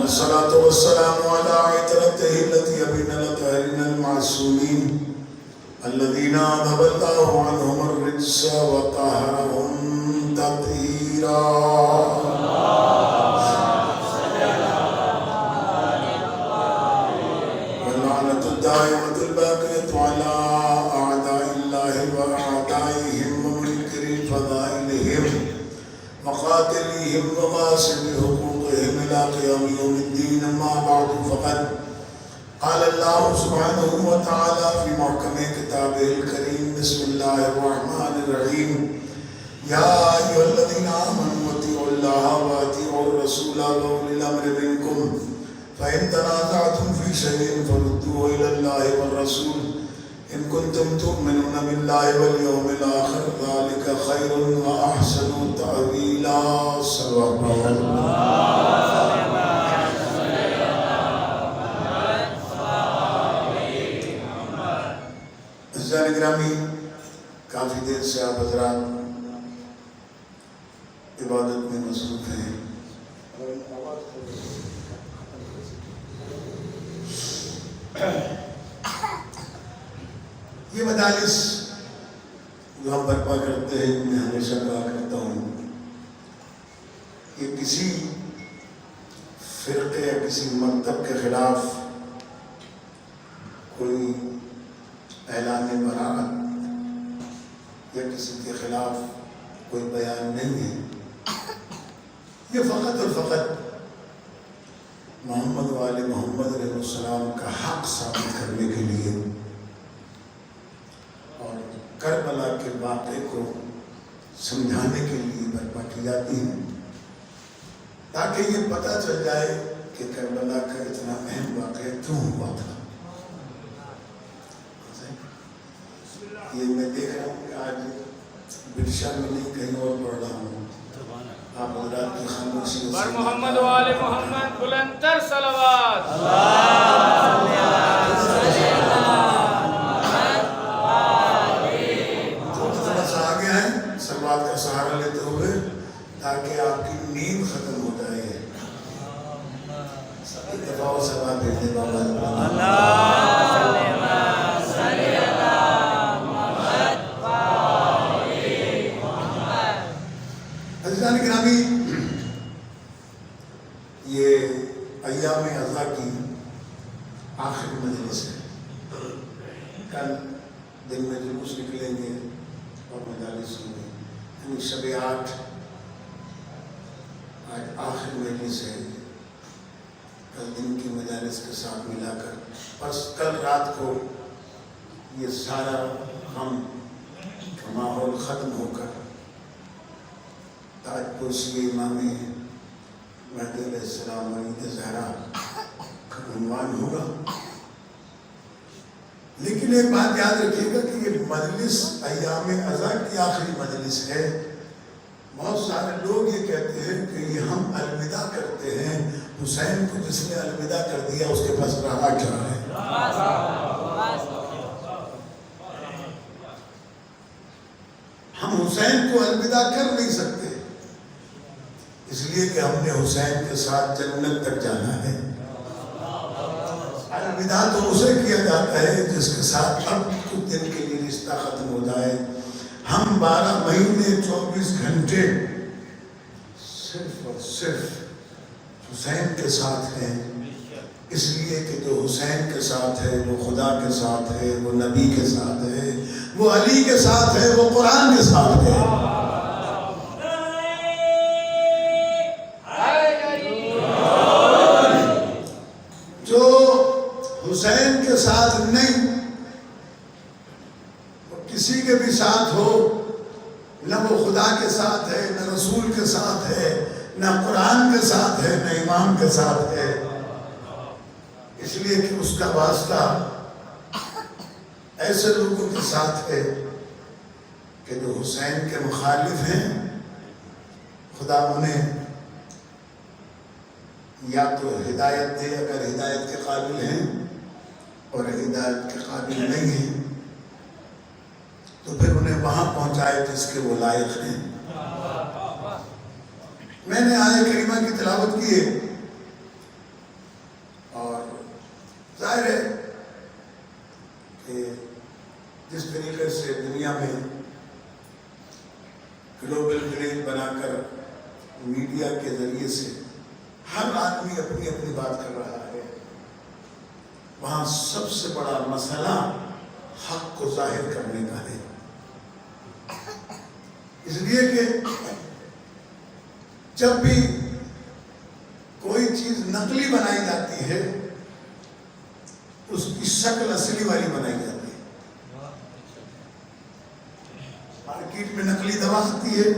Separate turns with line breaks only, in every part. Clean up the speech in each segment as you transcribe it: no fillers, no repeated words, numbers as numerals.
الصلاة والسلام على عترته التي أبين لطهرنا المعصومين الذين أذهب الله عنهم الرجس وطهرهم تطهيرا. واللعنة الدائمة الباقية على أعداء الله وأعدائهم ومنكري فضائلهم وقاتليهم وغاصبي حقوقهم إلى قيام يوم الدين. أما بعد فقد قال الله سبحانه وتعالى في محكم كتابه الكريم: بسم الله الرحمن الرحيم. يا أيها الذين آمنوا أطيعوا الله وأطيعوا الرسول وأولي الأمر منكم فإن تنازعتم في شيء فردوه إلى الله والرسول إن كنتم تؤمنون بالله واليوم الآخر ذلك خير وأحسن تأويلا. صلى الله عليه وسلم. عزیزان گرامی، کافی دیر سے آپ حضرات عبادت میں مصروف ہیں. یہ مجالس جو ہم برپا کرتے ہیں، میں ہمیشہ کہا کرتا ہوں کہ کسی فرقے یا کسی مکتب کے خلاف کوئی اعلان براءت یا کسی کے خلاف کوئی بیان نہیں ہے. یہ فقط اور فقط محمد و آل محمد علیہ السلام کا حق ثابت کرنے کے لیے اور کربلا کے واقعے کو سمجھانے کے لیے برپا کی جاتی ہیں، تاکہ یہ پتہ چل جائے کہ کربلا کا اتنا اہم واقعہ کیوں ہوا تھا. یہ میں دیکھ رہا ہوں کہ آج برشا میں نہیں کہیں اور پڑھ رہا ہوں. آپ حضرات کی خاموشی
بر محمد و آل محمد بلندتر صلوات.
تھوڑا سا آگے ہیں صلوات کا سہارا لیتے ہوئے تاکہ آپ کی نیند ختم ہو جائے. ایک دفعہ اور سلوات بھیج دیں بابا. عزیزان گرامی، یہ ایام عزا کی آخری مجلس ہے. کل دن میں جلوس نکلیں گے اور مجالس ہوں گے، یعنی شب 8 آج آخری مجلس ہے. کل دن کی مجالس کے ساتھ ملا کر بس کل رات کو یہ سارا غم کا ماحول ختم ہو کر تاج پوشی امام مہدی علیہ السلام ولید زہرا کا عنوان ہوگا. لیکن ایک بات یاد رکھیے گا کہ یہ مجلس ایام عزا کی آخری مجلس ہے. بہت سارے لوگ یہ کہتے ہیں کہ یہ ہم الوداع کرتے ہیں. حسین کو جس نے الوداع کر دیا اس کے پاس رہا کیا ہے؟ ہم حسین کو الوداع کر نہیں سکتے، اس لیے کہ ہم نے حسین کے ساتھ جنت تک جانا ہے. الوداع تو اسے کیا جاتا ہے جس کے ساتھ اب کچھ دن کے لیے رشتہ ختم ہو جائے. ہم 12 مہینے 24 گھنٹے صرف اور صرف حسین کے ساتھ ہیں، اس لیے کہ جو حسین کے ساتھ ہے وہ خدا کے ساتھ ہے، وہ نبی کے ساتھ ہے، وہ علی کے ساتھ ہے، وہ قرآن کے ساتھ ہے. جو حسین کے ساتھ نہیں، وہ کسی کے بھی ساتھ ہو، نہ وہ خدا کے ساتھ ہے، نہ رسول کے ساتھ ہے، نہ قرآن کے ساتھ ہے، نہ امام کے ساتھ ہے. اس لیے کہ اس کا واسطہ ایسے لوگوں کے ساتھ ہے کہ جو حسین کے مخالف ہیں. خدا انہیں یا تو ہدایت دے اگر ہدایت کے قابل ہیں، اور ہدایت کے قابل نہیں ہیں تو پھر انہیں وہاں پہنچائے جس کے وہ لائق ہیں۔ میں نے آیہ کریمہ کی تلاوت کی ہے اور ظاہر ہے کہ جس طریقے سے دنیا میں گلوبل ولیج بنا کر میڈیا کے ذریعے سے ہر آدمی اپنی اپنی بات کر رہا ہے، وہاں سب سے بڑا مسئلہ حق کو ظاہر کرنے کا ہے۔ اس لیے کہ جب بھی کوئی چیز نقلی بنائی جاتی ہے اس کی شکل اصلی والی بنائی جاتی ہے۔ مارکیٹ میں نقلی دوا آتی ہے،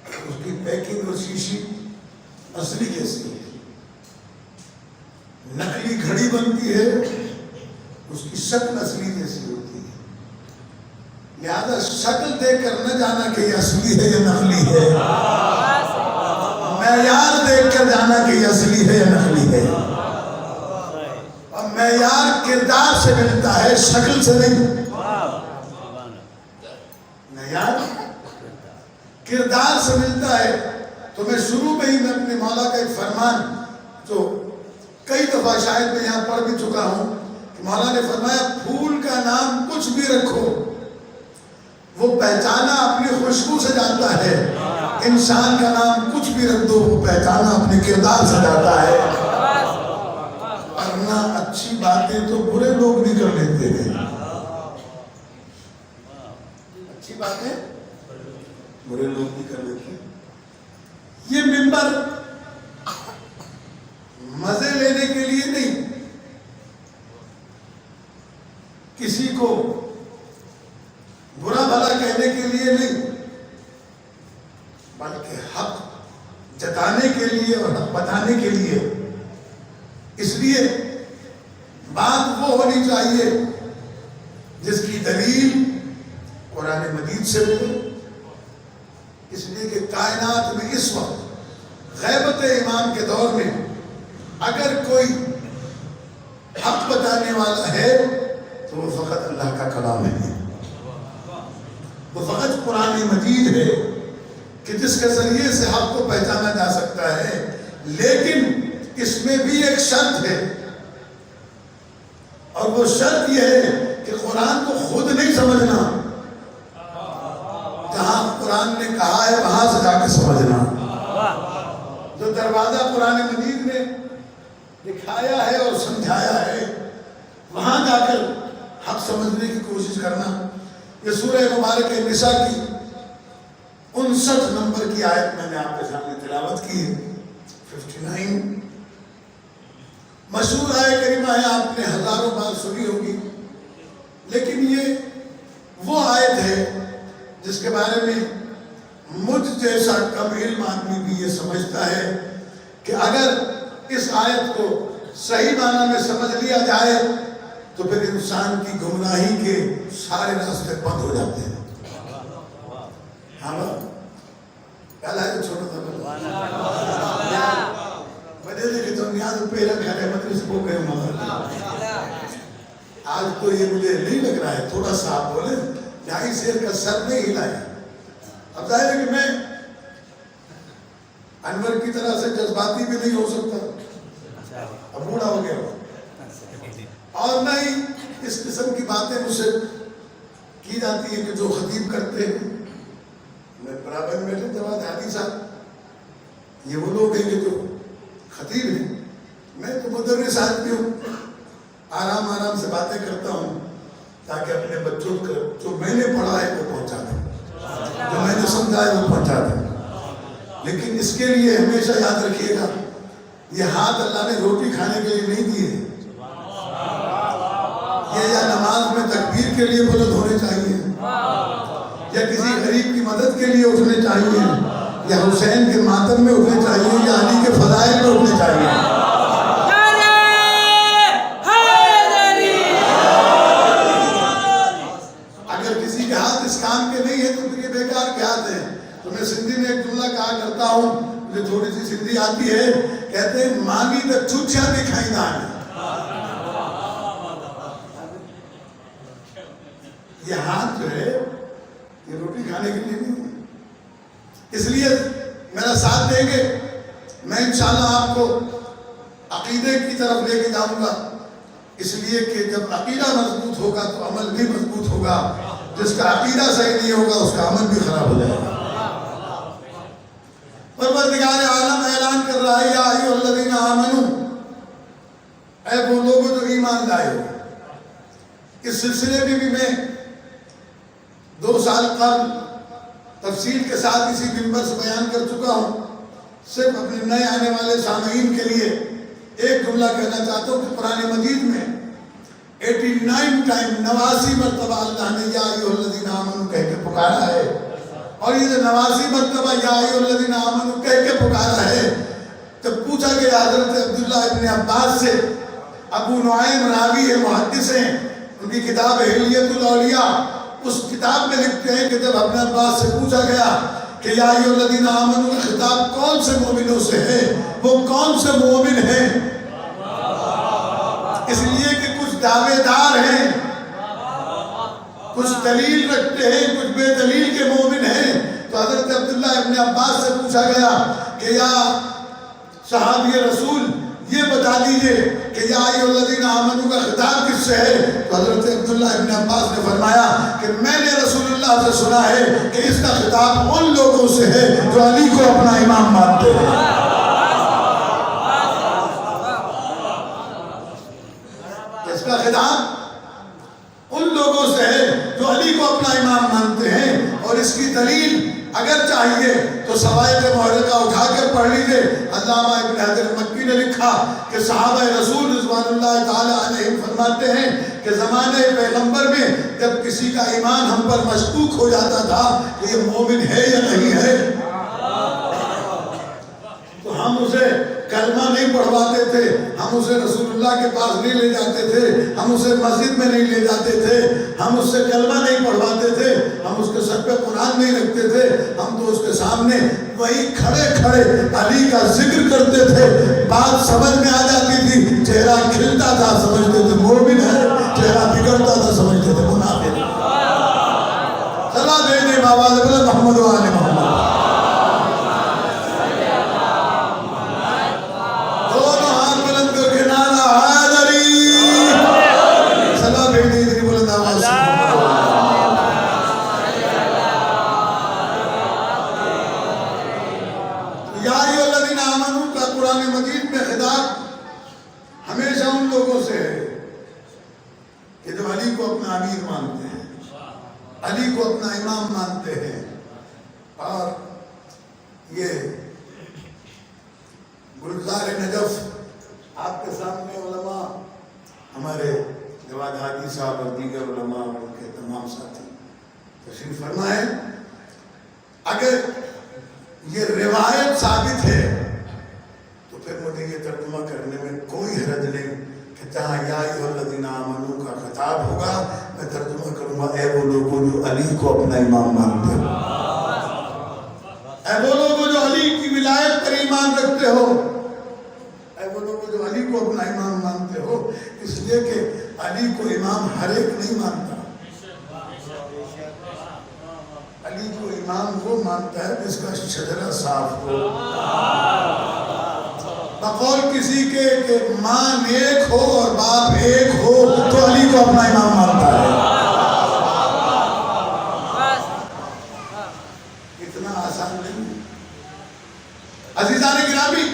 اس کی پیکنگ اور شیشی اصلی جیسی ہے۔ نقلی گھڑی بنتی ہے، اس کی شکل اصلی جیسی ہوتی ہے۔ لہذا شکل دیکھ کر نہ جانا کہ یہ اصلی ہے یا نقلی ہے، معیار دیکھ کر جانا کہ یہ اصلی ہے یا نقلی ہے۔ اور معیار کردار سے ملتا ہے، شکل سے نہیں۔ معیار کردار سے ملتا ہے۔ تو میں شروع میں ہی میں اپنے مولا کا ایک فرمان جو کئی دفعہ شاید میں یہاں پڑھ بھی چکا ہوں کہ مولا نے فرمایا پھول کا نام کچھ بھی رکھو، وہ پہچانا اپنی خوشبو سے جاتا ہے۔ انسان کا نام کچھ بھی رکھ دو، وہ پہچانا اپنے کردار سے جاتا ہے۔ ورنہ اچھی باتیں تو برے لوگ بھی کر لیتے ہیں، اچھی باتیں برے لوگ بھی کر لیتے ہیں۔ یہ منبر مزے لینے کے لیے نہیں، کسی کو برا بھلا کہنے کے لیے نہیں، بلکہ حق جتانے کے لیے اور حق بتانے کے لیے۔ اس لیے بات وہ ہونی چاہیے جس کی دلیل قرآن مجید سے ملے۔ اس لیے کہ کائنات میں اس وقت غیبت امام کے دور میں اگر کوئی حق بتانے والا ہے تو وہ فقط اللہ کا کلام ہے، وہ فقط قرآن مجید ہے کہ جس کے ذریعے سے حق کو پہچانا جا سکتا ہے۔ لیکن اس میں بھی ایک شرط ہے، اور وہ شرط یہ ہے کہ قرآن کو خود نہیں سمجھنا، جہاں قرآن نے کہا ہے وہاں سے جا کے سمجھنا۔ جو دروازہ قرآن مجید نے دکھایا ہے اور سمجھایا ہے وہاں جا کر حق سمجھنے کی کوشش کرنا۔ یہ سورہ مبارک نساء کی 59 نمبر کی آیت میں نے آپ کے سامنے تلاوت کی ہے، 59 مشہور آیت کریمہ ہے، آپ نے ہزاروں بار سنی ہوگی، لیکن یہ وہ آیت ہے جس کے بارے میں مجھ جیسا کم علم آدمی بھی یہ سمجھتا ہے کہ اگر اس آیت کو صحیح معنی میں سمجھ لیا جائے تو پھر انسان کی گمراہی کے سارے راستے بند ہو جاتے ہیں۔ ہاں پہلا ہے تو چھوٹا تھا وجہ سے کہ تم نیاز پہلا کھڑے مدرس کو گئے مگر آج تو یہ مجھے نہیں لگ رہا ہے، تھوڑا سا آپ بولیں جائی شیر کا سر نہیں ہلایا۔ اب ظاہر ہے کہ میں انور کی طرح سے جذباتی بھی نہیں ہو سکتا، اب بوڑھا ہو گیا اور نہ ہی اس قسم کی باتیں مجھ سے کی جاتی ہیں کہ جو خطیب کرتے ہیں۔ میں برابر میں بیٹھے جواد حادی صاحب، یہ وہ لوگ ہیں کہ جو خطیب ہیں، میں تو مدرس آدمی ہوں، آرام آرام سے باتیں کرتا ہوں تاکہ اپنے بچوں کو جو میں نے پڑھا ہے وہ پہنچا دیں، جو میں نے سمجھا ہے وہ پہنچا دیں۔ لیکن اس کے لیے ہمیشہ یاد رکھیے گا یہ ہاتھ اللہ نے روٹی کھانے کے لیے نہیں دیے، یہ یا نماز میں تکبیر کے لیے بلند ہونے چاہیے، یا کسی غریب کی مدد کے لیے اٹھنے چاہیے، یا حسین کے ماتم میں اٹھنے چاہیے، یا علی کے فضائل میں اٹھنے چاہیے۔ اگر کسی کے ہاتھ اس کام کے نہیں ہے تو پھر یہ بیکار کے ہاتھ ہیں۔ تو میں سندھی میں ایک جملہ کہا کرتا ہوں، مجھے تھوڑی سی سندھی آتی ہے، کہتے ہیں مانگی تو چوچیا دکھائی نہ ہے۔ یہ ہاتھ جو ہے یہ روٹی کھانے کے لیے نہیں ہے. اس لیے میرا ساتھ دیں گے. میں انشاءاللہ آپ کو عقیدے کی طرف لے کے جاؤں گا. اس لیے کہ جب عقیدہ مضبوط ہوگا تو عمل بھی مضبوط ہوگا. جس کا عقیدہ صحیح نہیں ہوگا اس کا عمل بھی خراب ہو جائے گا. پروردگار عالم اعلان کر رہا ہے یا ایھا الذین آمنو، اے وہ لوگ جو ایمان لائے ہو. اس سلسلے میں بھی میں 2 سال قبل تفصیل کے ساتھ اسی منبر سے بیان کر چکا ہوں. صرف اپنے نئے آنے والے سامعین کے لیے ایک جملہ کہنا چاہتا ہوں کہ قرآن مجید میں 89 ٹائم 89 مرتبہ اللہ نے یا ایھا الذین آمنو کہہ کے پکارا ہے. اور یہ جو 89 مرتبہ یا ایھا الذین آمنو کہہ کے پکارا ہے، جب پوچھا گیا حضرت عبداللہ ابن عباس سے، ابو نعیم راوی ہے، محدث ہیں، ان کی کتاب حلیۃ الاولیاء، اس کتاب میں لکھتے ہیں کہ جب ابن عباس سے پوچھا گیا کہ یا ایھا الذین آمنو کا خطاب کون سے مومنوں سے ہے، وہ کون سے مومن ہیں؟ اس لیے کہ کچھ دعوے دار ہیں، کچھ دلیل رکھتے ہیں، کچھ بے دلیل کے مومن ہیں. تو حضرت عبداللہ ابن عباس سے پوچھا گیا کہ یا صحابی رسول یہ بتا دیجئے کہ یا ایھا الذین آمنو کا خطاب کس سے ہے؟ تو حضرت عبداللہ ابن عباس نے فرمایا کہ میں نے رسول اللہ سے سنا ہے کہ اس کا خطاب ان لوگوں سے ہے جو علی کو اپنا امام مانتے ہیں. اس کا خطاب ان لوگوں سے ہے جو علی کو اپنا امام مانتے ہیں. اور اس کی دلیل اگر چاہیے تو فوائد محرقہ اٹھا کر پڑھ لیجئے. علامہ ابن حجر مکی نے لکھا کہ صحابہ رسول رضوان اللہ تعالی علیہم فرماتے ہیں کہ زمانے پیغمبر میں جب کسی کا ایمان ہم پر مشکوک ہو جاتا تھا کہ یہ مومن ہے یا نہیں ہے، تو ہم اسے کلمہ نہیں پڑھواتے تھے، ہم اسے رسول اللہ کے پاس نہیں لے جاتے تھے، ہم اسے مسجد میں نہیں لے جاتے تھے، ہم اس سے کلمہ نہیں پڑھواتے تھے، ہم اس کے سر پہ قرآن نہیں رکھتے تھے. ہم تو اس کے سامنے وہی کھڑے کھڑے علی کا ذکر کرتے تھے. بات سمجھ میں آ جاتی تھی، چہرہ کھلتا تھا سمجھتے تھے مومن ہے، چہرہ بگڑتا تھا سمجھتے تھے منافق. صلاۃ بھیجیں بابا محمد و آل محمد. علی کو اپنا امام مانتے ہیں. اور یہ گلزار نجف آپ کے سامنے علماء ہمارے جواد حاجی صاحب اور دیگر علماء اور ان کے تمام ساتھی تشریف فرما ہے. اگر یہ روایت ثابت ہے تو پھر مجھے یہ ترجمہ کرنے میں کوئی حرج نہیں کہ جہاں یا ایھا الذین آمنو کا خطاب ہوگا میں ترجمہ کروں گا اے وہ لوگوں جو علی کو اپنا امام مانتے ہو، اے وہ لوگوں جو علی کی ولایت پر ایمان رکھتے ہو، اے وہ لوگوں جو علی کو اپنا امام مانتے ہو. اس لیے کہ علی کو امام ہر ایک نہیں مانتا. علی کو امام وہ مانتا ہے جس کا شجرہ صاف ہو. بقول کسی کے کہ ماں ایک ہو اور باپ ایک ہو تو علی کو اپنا امام مانتا ہے. اتنا آسان نہیں. عزیزان گرامی،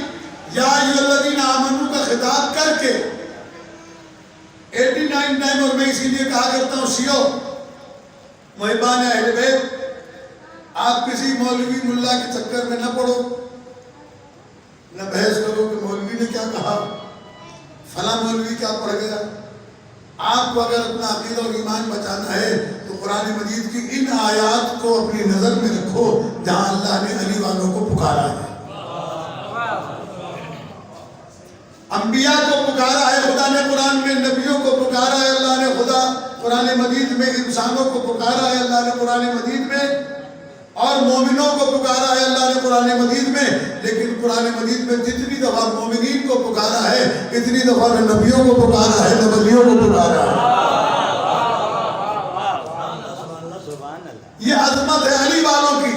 یا ایھا الذین آمنو کا خطاب کر کے 89 ٹائم، اور میں اسی لیے کہا کرتا ہوں شیعو محبان اہل بیت، آپ کسی مولوی ملا کے چکر میں نہ پڑو، نہ بحث کرو کہ مولوی نے کیا کہا، فلاں مولوی کیا پڑھ گیا. آپ کو اگر اپنا عقیدہ اور ایمان بچانا ہے تو قرآن مجید کی ان آیات کو اپنی نظر میں رکھو جہاں اللہ نے علی والوں کو پکارا ہے. انبیاء کو پکارا ہے خدا نے قرآن میں، نبیوں کو پکارا ہے اللہ نے خدا قرآن مجید میں، انسانوں کو پکارا ہے اللہ نے قرآن مجید میں، اور مومنوں کو پکارا ہے اللہ نے قرآن مجید میں. لیکن قرآن مجید میں جتنی دفعہ مومنین کو پکارا ہے اتنی دفعہ نبیوں کو پکارا ہے، نہ ولیوں کو پکارا ہے. یہ عظمت ہے علی والوں کی،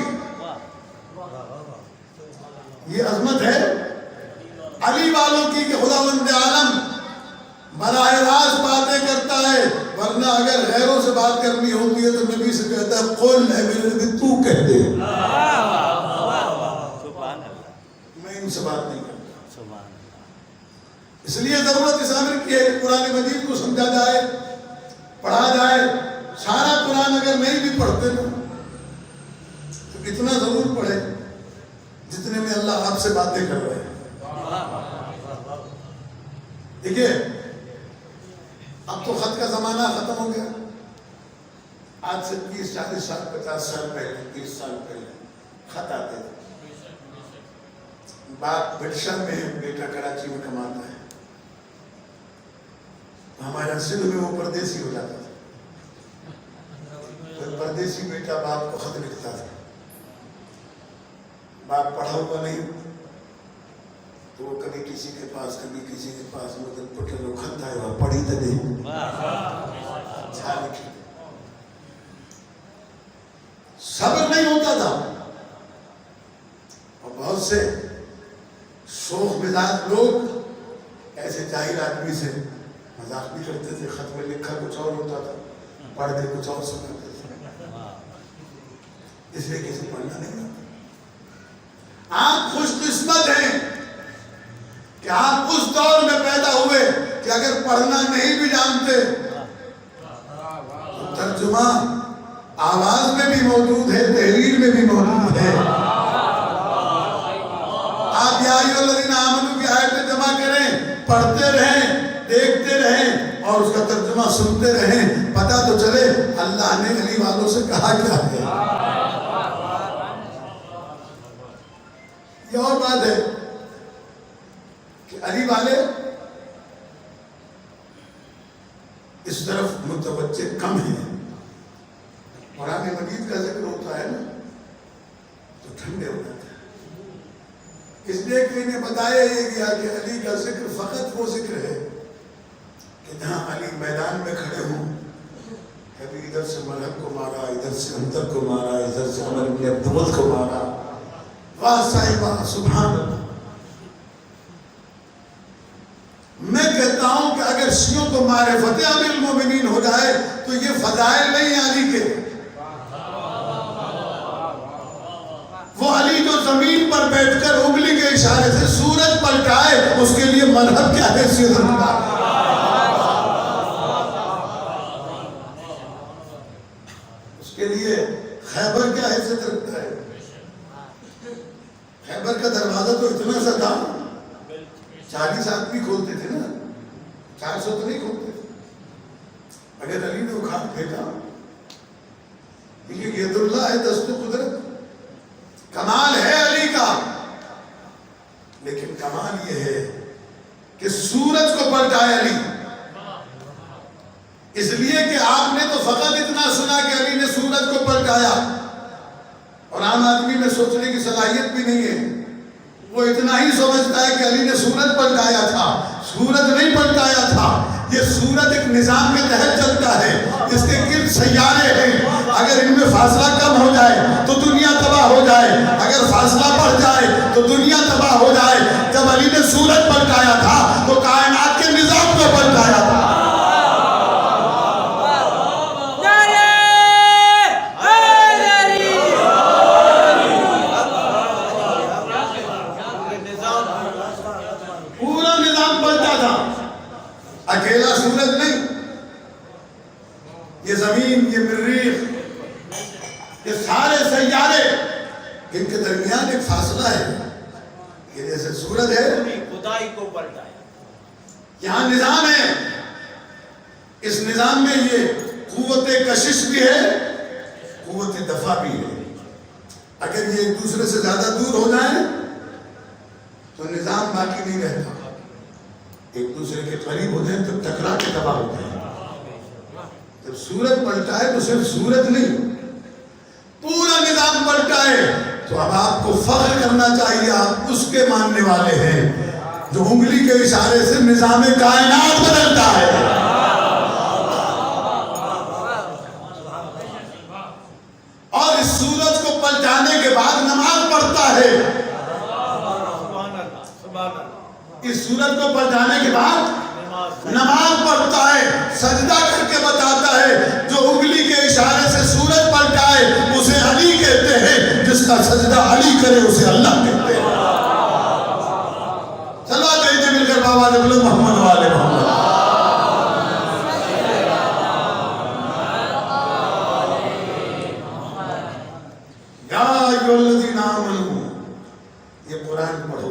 یہ عظمت ہے علی والوں کی کہ خداوند عالم براہ راست باتیں کرتا ہے، ورنہ اگر غیروں سے بات کرنی ہوتی ہے تو نبی سے کہتا ہے قل ہے میرے نبی تو کہہ دے، میں ان سے بات نہیں کرتا۔ اس لیے ضرورت اس امر کی ہے کہ قرآن مجید کو سمجھا جائے، پڑھا جائے۔ سارا قرآن اگر نہیں بھی پڑھتے نا تو اتنا ضرور پڑھے جتنے میں اللہ آپ سے باتیں کر رہے ہیں۔ دیکھیے اب تو خط کا زمانہ ختم ہو گیا، آج سے 30 40 سال 50 سال پہلے 30 سال پہلے خط آتے تھے، باپ بڈشہ میں ہے، بیٹا کراچی میں کماتا ہے، ہمارے سندھ میں وہ پردیسی ہو جاتا تھا، تو پردیسی بیٹا باپ کو خط لکھتا تھا، باپ پڑھا ہوا نہیں تو وہ کبھی کسی کے پاس کبھی کسی کے پاس مدد پٹھے لو خط آئے وہ پڑھی تو نہیں اچھا لکھی، صبر نہیں ہوتا تھا، اور بہت سے شوخ مزاج لوگ ایسے جاہل آدمی سے مذاق بھی کرتے تھے، خط میں لکھا کچھ اور ہوتا تھا، پڑھ کے کچھ اور سناتے تھے، اس لیے کسی پڑھنا نہیں آتا۔ آپ خوش قسمت ہیں کہ آپ اس دور میں پیدا ہوئے کہ اگر پڑھنا نہیں بھی جانتے تو ترجمہ آواز میں بھی موجود ہے، تحریر میں بھی موجود ہے۔ آپ یا ایھا الذین آمنوا کی آیتیں جمع کریں، پڑھتے رہیں، دیکھتے رہیں اور اس کا ترجمہ سنتے رہیں، پتہ تو چلے اللہ نے علی والوں سے کہا کیا ہے۔ یہ اور بات ہے کہ علی والے اس طرف متوجہ کم ہیں، قرآن مجید کا ذکر ہوتا ہے نا تو ٹھنڈے ہو جاتے ہیں، اس لیے کہ انہیں بتایا یہ گیا کہ علی کا ذکر فقط وہ ذکر ہے کہ جہاں علی میدان میں کھڑے ہوں، کبھی ادھر سے ملک کو مارا، ادھر سے انتر کو مارا، ادھر سے عمر بن عبدالعزیز کو مارا، واہ صاحبہ سبحان اللہ۔ میں کہتا ہوں کہ اگر شیعوں کو معرفت امیر المومنین ہو جائے تو یہ فضائل نہیں ہیں علی کے، وہ علی جو زمین پر بیٹھ کر انگلی کے اشارے سے سورج پلٹائے اس کے لیے مذہب کیا حیثیت رکھتا ہے۔ اس کے لیے خیبر کیا حیثیت رکھتا ہے۔ خیبر کا دروازہ تو اتنا سا تھا 40 آدمی کھولتے تھے نا، 400 تو نہیں کھولتے تھے۔ اگر علی نے اکھاڑ پھینکا، کیونکہ ید اللہ ہے دست قدرت، کمال ہے علی کا، لیکن کمال یہ ہے کہ سورج کو پلٹائے علی، اس لیے کہ آپ نے تو فقط اتنا سنا کہ علی نے سورج کو پلٹایا، اور عام آدمی میں سوچنے کی صلاحیت بھی نہیں ہے، وہ اتنا ہی سمجھتا ہے کہ علی نے سورج پلٹایا تھا، سورج نہیں پلٹایا تھا، یہ سورج ایک نظام کے تحت چلتا ہے، اس کے گرد سیارے ہیں، اگر ان میں فاصلہ کم ہو جائے تو دنیا تباہ ہو جائے، اگر فاصلہ بڑھ جائے تو دنیا تباہ ہو جائے۔ جب علی نے سورج پلٹایا تھا تو کائنات کے نظام کو پلٹایا تھا۔ اکیلا سورج نہیں، یہ زمین، یہ مریخ، یہ سارے سیارے، ان کے درمیان ایک فاصلہ ہے، کہ جیسے سورج ہے
خدائی کو پلٹایا،
یہاں نظام ہے، اس نظام میں یہ قوت کشش بھی ہے، قوت دفع بھی ہے۔ اگر یہ ایک دوسرے سے زیادہ دور ہو جائیں تو نظام باقی نہیں رہتا، ایک دوسرے کے قریب ہو جائیں تو ٹکرا کے تباہ ہوتے ہیں۔ جب سورج پلٹا ہے تو صرف سورج نہیں، پورا نظام پلٹا ہے، تو اب آپ کو فخر کرنا چاہیے، آپ اس کے ماننے والے ہیں جو انگلی کے اشارے سے نظام کائنات بدلتا ہے۔ پلٹانے کے بعد نماز پڑھتا ہے. اس سورت کو پلٹانے کے بعد نماز پڑھتا ہے. سجدہ کر کے بتاتا ہے. جو انگلی کے اشارے سے سورت پلٹائے اسے علی کہتے ہیں. جس کا سجدہ علی کرے اسے اللہ کہتے ہیں. چلو کہتے مل کر بابا نے بولو محمد والے محمد. یا ایھا الذین آمنوا، یہ قرآن پڑھو.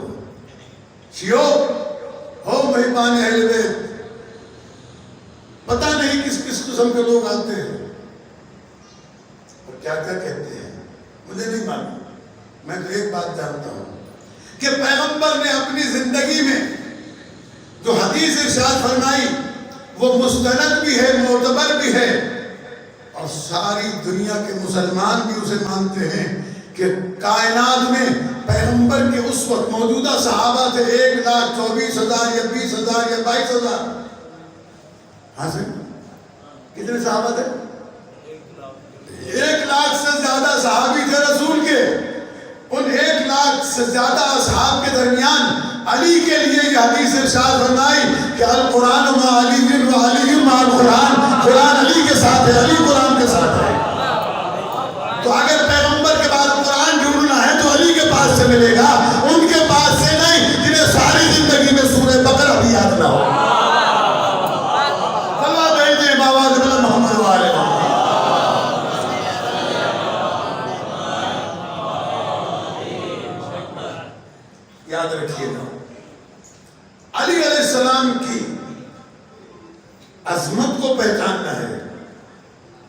شیعو ہو مہمان اہل بیت. پتہ نہیں کس کس قسم کے لوگ آتے ہیں اور کیا کیا کہتے ہیں، مجھے نہیں معلوم. میں تو ایک بات جانتا ہوں کہ پیغمبر نے اپنی زندگی میں جو حدیث ارشاد فرمائی وہ مستند بھی ہے، معتبر بھی ہے، اور ساری دنیا کے مسلمان بھی اسے مانتے ہیں کہ کائنات میں پیغمبر کے اس وقت موجودہ صحابہ تھے 1,24,000 یا 20,000 یا 22,000. ہاں سے کتنے صحابہ تھے؟ 1,00,000 سے زیادہ صحابی تھے رسول کے. ان 1,00,000 سے زیادہ اصحاب کے درمیان علی کے لیے یہ حدیث ارشاد فرمائی کہ القرآن مع علی و علی مع القرآن. قرآن علی کے ساتھ ہے، علی قرآن کے ساتھ ہے. تو اگر پیغمبر کے بعد قرآن ڈھونڈنا ہے تو علی کے پاس سے ملے گا، ان کے پاس سے نہیں جنہیں ساری زندگی میں سورہ بقرہ بھی یاد نہ ہو. اللہ بھیجے بابا جبل محمد والے یاد رکھیے گا. علی علیہ السلام کی عظمت کو پہچاننا ہے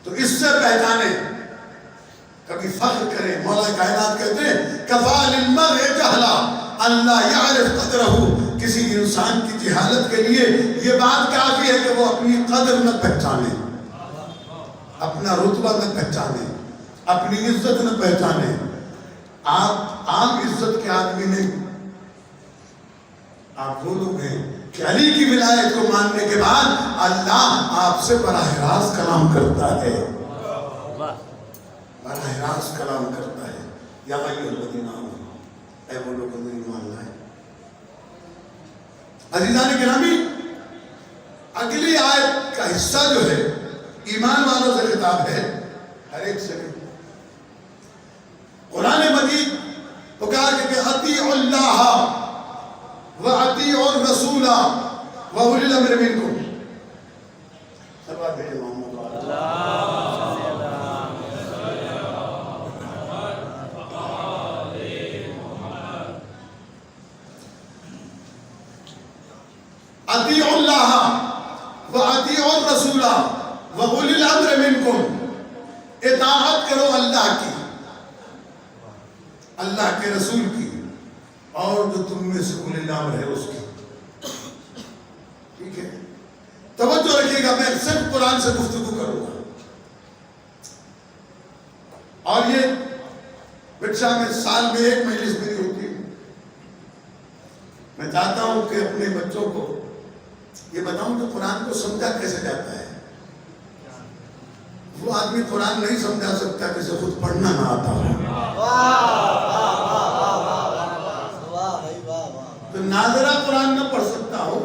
تو اس سے پہچانے. کبھی فخر کریں. مولا کائنات کہتے ہیں کفا للمرء جہلا ان لا یعرف قدرہ. کسی انسان کی جہالت کے لیے یہ بات کافی ہے کہ وہ اپنی قدر نہ پہچانے، اپنا رتبہ نہ پہچانے، اپنی عزت نہ پہچانے. آپ عام عزت کے آدمی نہیں. آپ وہ لوگ ہیں کہ علی کی ولایت کو ماننے کے بعد اللہ آپ سے براہ راست کلام کرتا ہے، براہ راست کلام کرتا ہے. یا ایھا الذین آمنوا، اے وہ لوگ جو ایمان لائے. عزیزان گرامی، اگلی آیت کا حصہ جو ہے ایمان والوں سے خطاب ہے. ہر ایک سے قرآن مجید پکار کہ اطیعوا اللہ وَأَطِيعُوا الرَّسُولَ وَأُولِي الْأَمْرِ مِنْكُمْ. صلوات بھیجے محمد اطیعوا اللہ وَأَطِيعُوا الرَّسُولَ وَأُولِي الْأَمْرِ مِنْكُمْ. اطاعت کرو اللہ کی، اللہ کے رسول کی، اور جو تم میں سے اولی الامر ہے اس کی. ٹھیک ہے، توجہ رکھیے گا. میں صرف قرآن سے گفتگو کروں گا. اور یہ بچہ میں سال میں ایک مجلس میری ہوتی ہے. میں چاہتا ہوں کہ اپنے بچوں کو یہ بتاؤں کہ قرآن کو سمجھا کیسے جاتا ہے. وہ آدمی قرآن نہیں سمجھا سکتا جسے خود پڑھنا نہ آتا ہو. تو ناظرہ قرآن نہ پڑھ سکتا ہو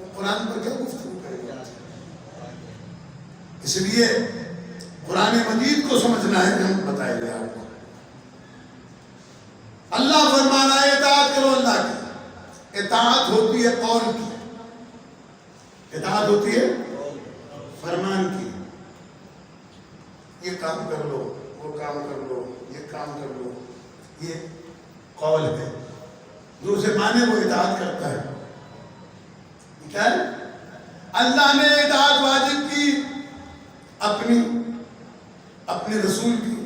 وہ قرآن پر کیا گفتگو کرے گا. اس لیے قرآن مجید کو سمجھنا ہے. ہم بتائیں گے آپ کو. اللہ فرمانا ہے اطاعت کرو اللہ کی. اطاعت ہوتی ہے قول کی، اطاعت ہوتی ہے فرمان کی. یہ کام کر لو، وہ کام کر لو، یہ کام کر لو، یہ قول ہے. جو اسے مانے وہ اطاعت کرتا ہے. کیا ہے؟ اللہ نے اطاعت واجب کی اپنے رسول کی.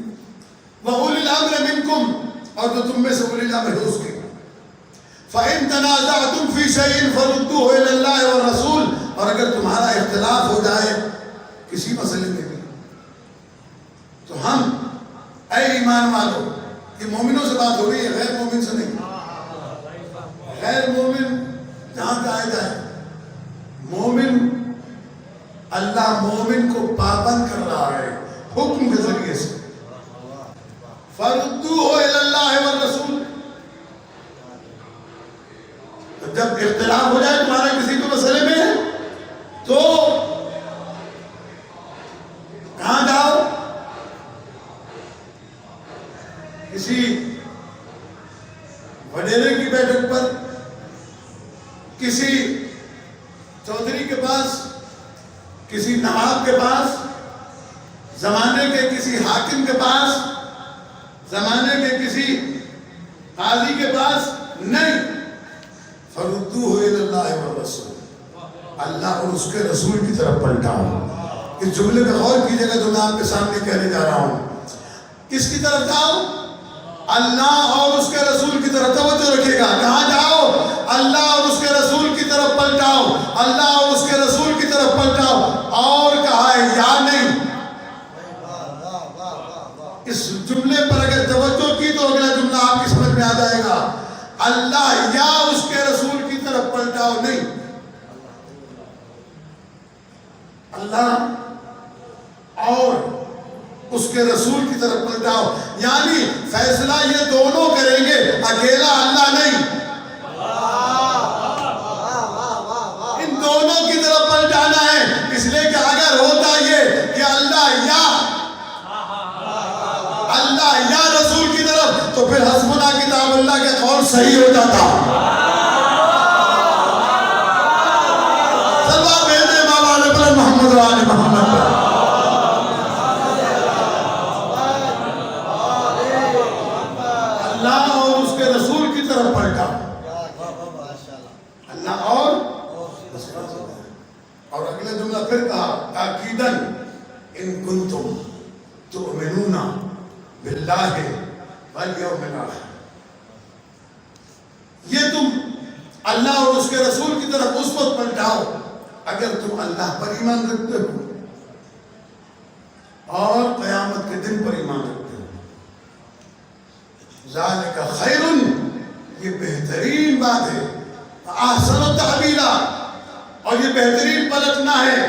وَأُولِي الْأَمْرِ مِنْكُمْ، اور جو تم میں سے اولی الامر ہے اس کے. فَإِن تَنَازَعْتُمْ فِي شَيْءٍ فَرُدُّوهُ إِلَى اللَّهِ وَالرَّسُولِ. اور اگر تمہارا اختلاف ہو جائے کسی مسئلے میں بھی تو ہم اے ایمان والو، یہ مومنوں سے بات ہو رہی ہے، غیر مومن سے نہیں. غیر مومن جہاں جائے جائے. مومن، اللہ مومن کو پابند کر رہا ہے حکم کے ذریعے سے. فردوہ الی اللہ والرسول. جب اختلاف ہو جائے تمہارا کسی کو مسئلے میں تو کہاں جاؤ؟ کسی وڈیرے کی بیٹھک پر، کسی چودھری کے پاس، کسی نواب کے پاس، زمانے کے کسی حاکم کے پاس، زمانے کے کسی قاضی کے پاس نہیں. فردوہ الی اللہ والرسول، اللہ اور اس کے رسول کی طرف پلٹاؤ. اس جملے پہ غور کیجئے گا جو میں آپ کے سامنے کہنے جا رہا ہوں. کس کی طرف جاؤ؟ اللہ اور اس کے رسول کی طرف. توجہ رکھیے گا. کہاں جاؤ؟ اللہ اور اس کے رسول کی طرف پلٹاؤ. اللہ اور اس کے رسول کی طرف پلٹاؤ. اور کہا ہے یا نہیں. اس جملے پر اگر توجہ کی تو اگلا جملہ آپ کی سمجھ میں آ جائے گا. اللہ یا اس کے رسول کی طرف پلٹاؤ نہیں. اللہ اور اس کے رسول کی طرف پلٹاؤ. یعنی فیصلہ یہ دونوں کریں گے، اکیلا اللہ نہیں. ان دونوں کی طرف پلٹانا ہے. اس لیے کہ اگر ہوتا یہ کہ اللہ یا رسول کی طرف تو پھر حسبنا کتاب اللہ کے قول صحیح ہو جاتا. سلوات بھیجے امام علی بلند محمد و آل محمد پر. اللہ اور اس کے رسول کی طرف پلٹا. اللہ اور اگلا جملہ پھر کہا تاکیدن ان کنتم تؤمنون باللہ والیوم الآخر. یہ تم اللہ اور اس کے رسول کی طرف اس وقت پلٹاؤ اگر تم اللہ پر ایمان رکھتے ہو اور قیامت کے دن پر ایمان رکھتے ہو. ذالک خیر، یہ بہترین بات ہے. احسن تعبیرا، اور یہ بہترین پلٹنا ہے.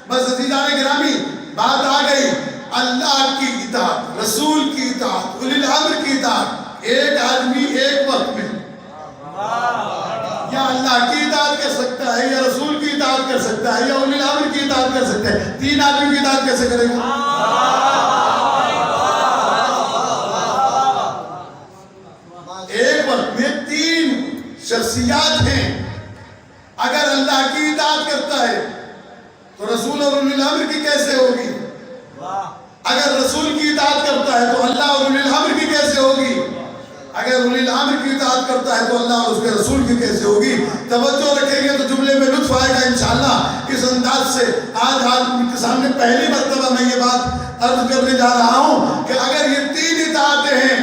بس عزیزان گرامی بات آ گئی. اللہ کی اطاعت، رسول کی اطاعت، اولی الامر کی اطاعت. ایک آدمی ایک وقت میں یا اللہ کی اطاعت کر سکتا ہے، یا رسول کی اطاعت کر سکتا ہے، یا اولی الامر کی اطاعت کر سکتا ہے. تین آدمی کی اطاعت کیسے کرے گا؟ ایک وقت میں تین شخصیات ہیں. اگر اللہ کی اطاعت کرتا ہے تو رسول اور اولی الامر کی کیسے ہوگی؟ اگر رسول کی اطاعت کرتا ہے تو اللہ اور اولی الامر کی کیسے ہوگی؟ اگر اولی الامر کی اطاعت کرتا ہے تو اللہ اور اس کے رسول کی کیسے ہوگی؟ توجہ رکھیں گے تو جملے میں لطف آئے گا انشاءاللہ. اس انداز سے آج آپ کے سامنے پہلی مرتبہ میں یہ بات عرض کرنے جا رہا ہوں کہ اگر یہ تین اطاعتیں ہیں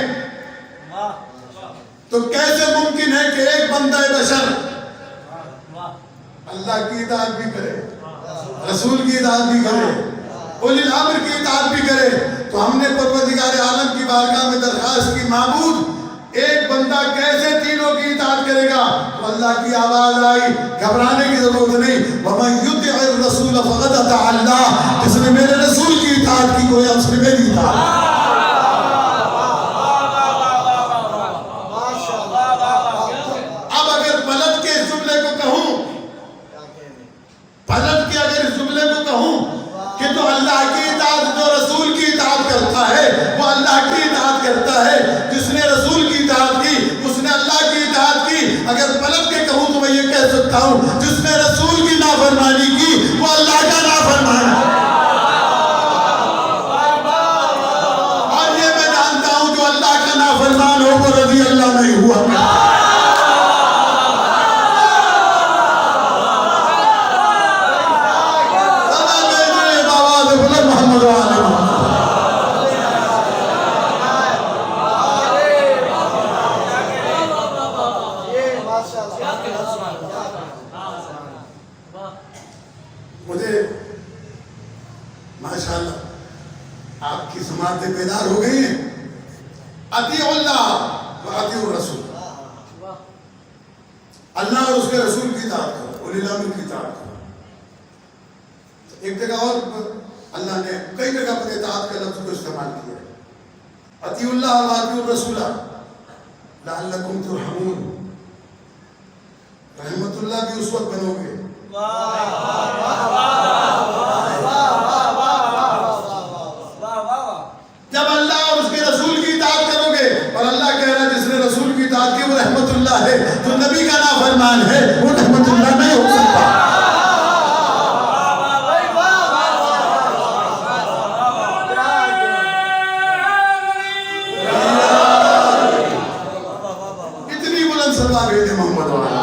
تو کیسے ممکن ہے کہ ایک بندہ بشر اللہ کی اطاعت بھی کرے، رسول کی اطاعت بھی کرے، اولی الامر کی اطاعت بھی کرے؟ تو ہم نے پروردگار عالم کی بارگاہ میں درخواست کی، معبود ایک بندہ کیسے تینوں کی اطاعت کرے گا؟ تو اللہ کی آواز آئی، گھبرانے کی ضرورت نہیں. وَمَن يُطِعِ الرَّسُولَ فَقَدْ أَطَاعَ اللَّهَ. جس نے میرے رسول کی اطاعت کی گویا اس نے میری اطاعت. اب اگر پلٹ کے اس جملے کو کہوں، پلٹ کے اگر اس جملے کو کہوں کہ تو اللہ کی اطاعت جو رسول کی اطاعت کرتا ہے وہ اللہ کی اطاعت کرتا ہے، جس نے رسول کی اطاعت کی اس نے اللہ کی اطاعت کی. اگر پلٹ کے کہوں تو میں یہ کہہ سکتا ہوں جس نے رسول کی نافرمانی کی وہ اللہ کا نافرمان ہے. اور یہ میں جانتا ہوں جو اللہ کا نافرمان ہو وہ رضی اللہ نہیں ہوا. مجھے ماشاءاللہ آپ کی سماعتیں بیدار ہو گئی ہیں. اطیعوا اللہ و اطیعوا الرسول. اللہ اور اس کے رسول کی اطاعت کرو، اولی الامر کی اطاعت کرو. ایک جگہ اور اللہ نے کئی جگہ پر اطاعت کے لفظ کو استعمال کیا ہے. اطیعوا اللہ واطیعوا الرسول لعلکم ترحمون. رحمت اللہ کی اس وقت بنو گے جب اللہ اور اس کے رسول کی اطاعت کرو گے. اور اللہ کہہ رہا ہے جس نے رسول کی اطاعت کی وہ رحمت اللہ ہے. جو نبی کا نافرمان ہے وہ رحمت اللہ نہیں ہو سکتا. اتنی بلند صلوات بھیجے محمد والا.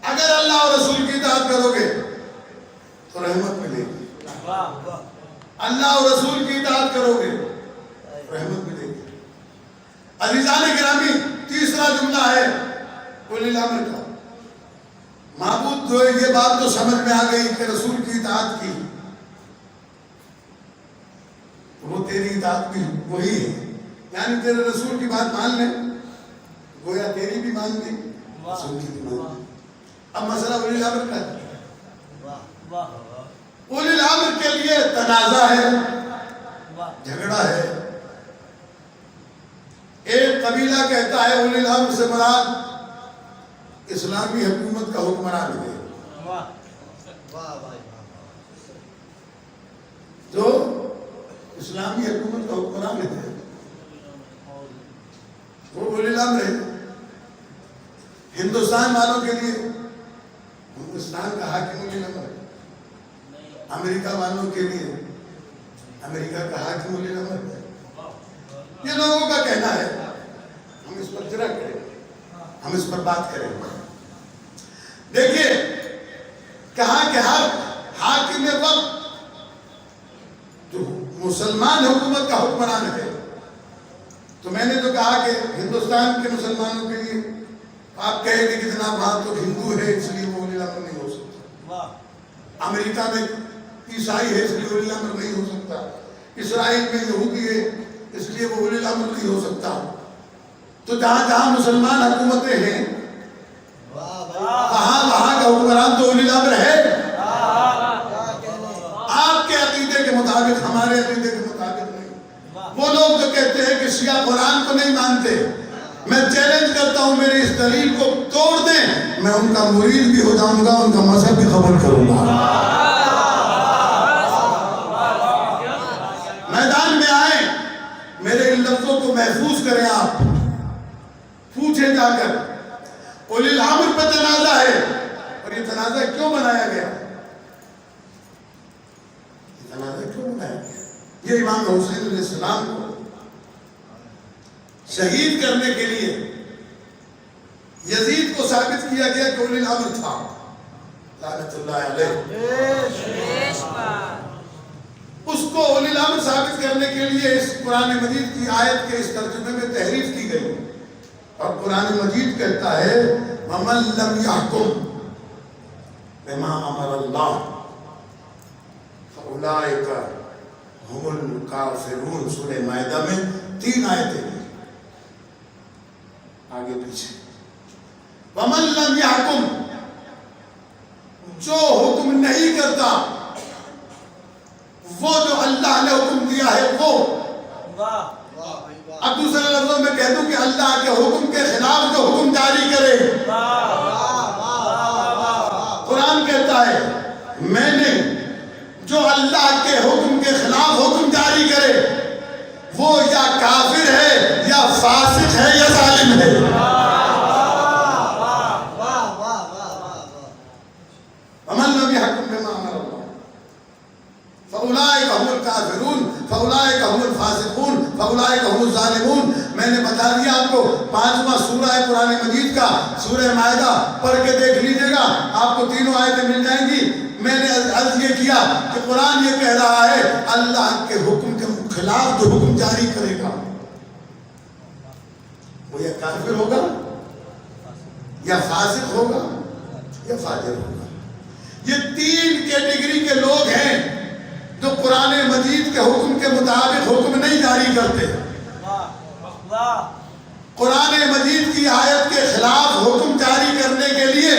اگر اللہ اور رسول کی اطاعت کرو گے تو رحمت ملے گی. اللہ اور رسول کی اطاعت کرو گے رحمت ملے گی. عزیزان گرامی تیسرا جملہ ہے اولی الامر کا. معبود جو ہے یہ بات تو سمجھ میں آ گئی کہ رسول کی اطاعت کی وہ تیری اطاعت بھی وہی ہے. یعنی تیرے رسول کی بات مان لیں گویا تیری بھی مان لی رسول کی بھی مان لی. اب مسئلہ اولی الامر کا ہے. اولی الامر کے لیے تنازع ہے جھگڑا ہے. ایک قبیلہ کہتا ہے اولی الامر سے مراد اسلامی حکومت کا حکمران ہے جو اسلامی حکومت کا حکمران ہے وہ اولی الامر ہے. ہندوستان والوں کے لیے ہندوستان کا حاکم اولی الامر ہے. امریکہ والوں کے لیے امریکہ کا حاکم اولی الامر ہے. یہ لوگوں کا کہنا ہے. ہم اس پر جرا کریں ہم اس پر بات کریں. دیکھیے کہا کہ ہر حاکم وقت جو مسلمان حکومت کا حکمران ہے. تو میں نے تو کہا کہ ہندوستان کے مسلمانوں کے لیے آپ کہیں گے کہ جناب وہاں تو ہندو ہے اس لیے وہ اولی الامر نہیں ہو سکتا. امریکہ میں عیسائی ہے اس لیے اولی الامر نہیں ہو سکتا. اسرائیل میں یہودی ہے اس لیے وہ اولی الامر نہیں ہو سکتا. تو جہاں جہاں مسلمان حکومتیں ہیں وہاں کا حکمران تو اولی الامر ہے. آپ کے عقیدے کے مطابق ہمارے عقیدے کے مطابق نہیں. وہ لوگ جو کہتے ہیں کہ شیعہ قرآن کو نہیں مانتے میں چیلنج کرتا ہوں میری اس دلیل کو توڑ دیں میں ان کا مرید بھی ہو جاؤں گا ان کا مذہب بھی قبول کروں گا. میدان میں آئیں میرے ان لفظوں کو محفوظ کریں. آپ پوچھیں جا کر اولی الامر پہ تنازع ہے اور یہ تنازع کیوں بنایا گیا. یہ تنازع کیوں بنایا گیا. یہ امام حسین علیہ السلام کو شہید کرنے کے لیے یزید کو ثابت کیا گیا کہ اولی الامر تھا لعنت اللہ علیہ. اس کو اولی الامر ثابت کرنے کے لیے اس قرآن مجید کی آیت کے اس ترجمے میں تحریف کی گئی. اور قرآن مجید کہتا ہے وَمَن لَمْ يَحْكُمْ بِمَا أَمَرَ اللَّهُ فَأُولَٰئِكَ هُمُ الْكَافِرُونَ. سورہ مائدہ میں 3 آیتیں ہیں آگے پیچھے. وَمَن لَمْ يَحْكُمْ جو حکم نہیں کرتا وہ جو اللہ نے حکم دیا ہے وہ. اب دوسرے لفظوں میں کہہ دوں کہ اللہ کے حکم کے خلاف جو حکم جاری کرے. قرآن کہتا ہے میں نے جو اللہ کے حکم کے خلاف حکم جاری کرے وہ یا کافر ہے یا فاسق ہے یا ظالم ہے. وَمَن لَّمْ يَحْكُم بِمَا أَمَرَ اللَّهُ فَأُولَٰئِكَ هُمُ الْكَافِرُونَ فَأُولَٰئِكَ هُمُ الْفَاسِقُونَ فَأُولَٰئِكَ هُمُ الظَّالِمُونَ. میں نے بتا دیا آپ کو 5واں سورہ ہے قرآن مجید کا سورہ مائدہ پڑھ کے دیکھ لیجئے گا آپ کو تینوں آیتیں مل جائیں گی. میں نے عرض یہ کیا کہ قرآن یہ کہہ رہا ہے اللہ کے حکم کے خلاف جو حکم جاری کرے گا وہ یا کافر ہوگا یا فاسق ہوگا یا فاجر ہوگا. یہ 3 کیٹیگری کے لوگ ہیں جو قرآن مجید کے حکم کے مطابق حکم نہیں جاری کرتے. قرآن مجید کی آیت کے خلاف حکم جاری کرنے کے لیے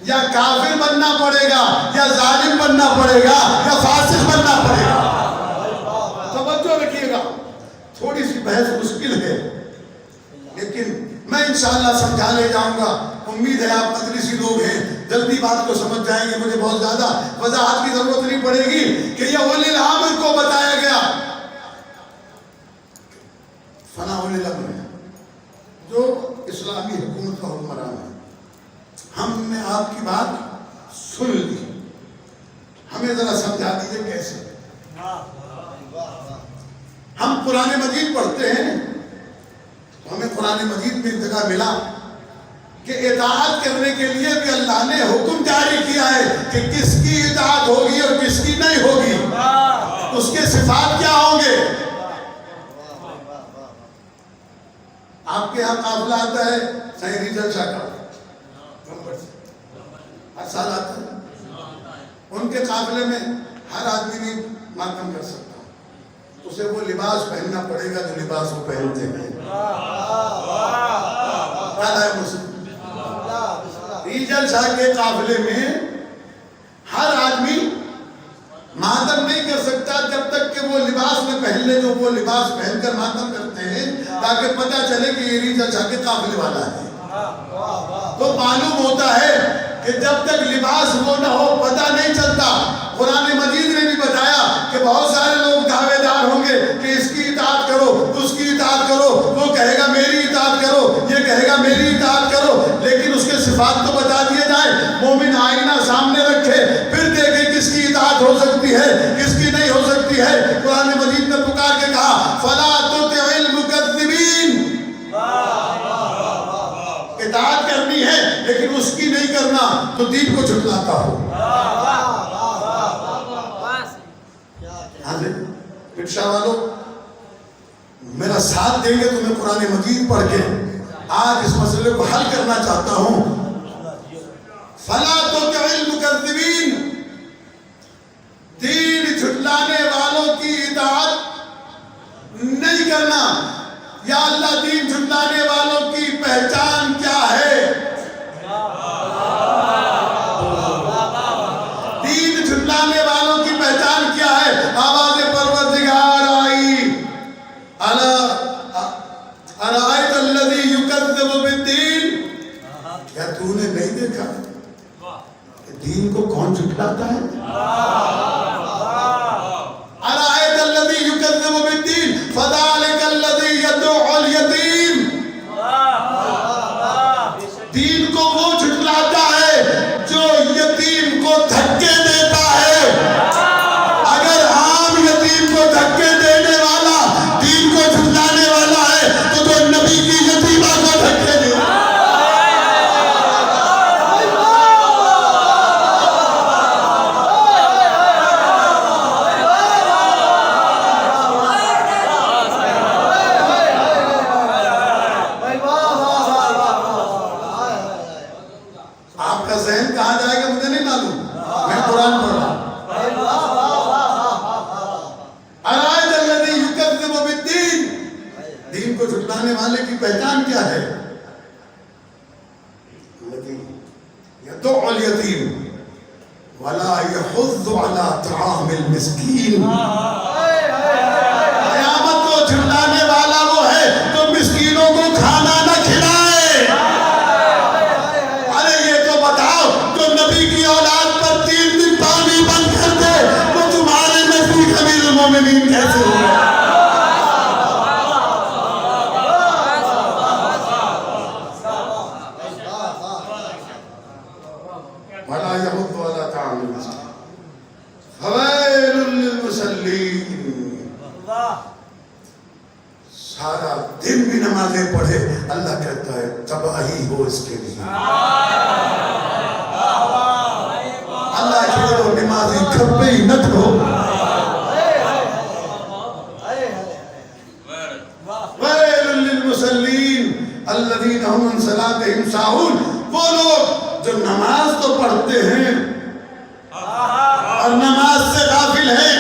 یا کافر بننا پڑے گا یا ظالم بننا پڑے گا یا فاسق بننا پڑے گا؟ توجہ رکھیے گا، تھوڑی سی بحث مشکل ہے لیکن میں انشاءاللہ سمجھانے جاؤں گا. امید ہے آپ مدرسی لوگ ہیں، جلدی بات کو سمجھ جائیں گے. مجھے بہت زیادہ وضاحت کی ضرورت نہیں پڑے گی کہ یہ اولی الامر کو بتایا گیا. فنا اولی الامر ہے جو اسلامی حکومت کا حکمران ہے. ہم نے آپ کی بات سن لی، ہمیں ذرا سمجھا دیجیے کیسے. ہم قرآن مجید پڑھتے ہیں تو ہمیں قرآن مجید میں ایک جگہ ملا کہ اطاعت کرنے کے لیے بھی اللہ نے حکم جاری کیا ہے کہ کس کی اطاعت ہوگی اور کس کی نہیں ہوگی، اس کے صفات کیا ہوں گے. آپ کے یہاں قافلہ آتا ہے سید ریجل شاہ کا، ہر سال آتا ہے. ان کے قافلے میں ہر آدمی نہیں ماتم کر سکتا، اسے وہ لباس پہننا پڑے گا جو لباس وہ پہنتے ہیں. ریجل شاہ کے قافلے میں ہر آدمی ماتم نہیں کر سکتا جب تک کہ وہ لباس نہ پہن لے جو وہ لباس پہن کر ماتم کرتے ہیں، تاکہ پتہ چلے کہ یہ ریجل شاہ کے قافلے والا ہے. تو معلوم ہوتا ہے کہ جب تک لباس وہ نہ ہو پتہ نہیں چلتا. قرآن مجید نے بھی بتایا کہ بہت سارے لوگ دعوے دار ہوں گے کہ اس کی اطاعت کرو، اس کی اطاعت کرو، وہ کہے گا میری اطاعت کرو، یہ کہے گا میری اطاعت کرو، لیکن اس کے صفات تو بتا دیے جائیں. مومن آئینہ سامنے رکھے پھر دیکھے کس کی اطاعت ہو سکتی ہے کس کی نہیں ہو سکتی ہے. قرآن مجید نے پکار کے کہا فلا تطع المکذبین، اطاعت کرنی ہے لیکن اس کی نہیں کرنا تو دین کو جھٹلاتا ہو. پٹشاہ والو میرا ساتھ دیں گے تو میں قرآن مجید پڑھ کے آج اس مسئلے کو حل کرنا چاہتا ہوں. فلا تطع المکذبین، دین جھٹلانے والوں کی اطاعت نہیں کرنا. یا اللہ دین جھٹلانے والوں کی پہچان کیا ہے؟ دین جھٹلانے والوں کی پہچان کیا ہے؟ آواز پروردگار آئی ارائیت الذی یکذب بالدین، کیا تو نے نہیں دیکھا کہ دین کو کون جھٹلاتا ہے؟ ارائیت الذی یکذب بالدین فذلک الذی یدعو الیتیم، دین کو وہ جھٹلاتا ہے جو یتیم کو دھکے دیتا ہے. اگر عام یتیم کو دھکے دینے والا دین کو جھٹلانے والا ہے تو نبی کی یتیمہ کو دھکے دے. آپ کا ذہن کہاں جائے گا مجھے نہیں معلوم، میں قرآن پڑھ رہا ہوں. ارائیت الذی یکذب بالدین، دین کو جھٹلانے والے کی پہچان کیا ہے؟ یدعو الیتیم ولا یحض علی طعام المسکین. قیامت کو جھٹلانے والا وہ ہے جو مسکینوں کو کھانا نہ کھلائے. ارے یہ تو بتاؤ جو نبی کی اولاد پر 3 دن پانی بند کر دے وہ تمہارے نزدیک امیر المومنین کیسے ہوگا؟ ولا يحض على طعام المسكين فويل للمصلين. سارا دن بھی نمازیں پڑھے اللہ کہتا ہے تباہی ہو اس کے لیے. اللہ چھوڑو نمازی کھپے ہی نہ ہو. ویل للمصلین الذین هم عن صلاتهم ساہون، وہ لوگ جو نماز تو پڑھتے ہیں اور نماز سے غافل ہیں.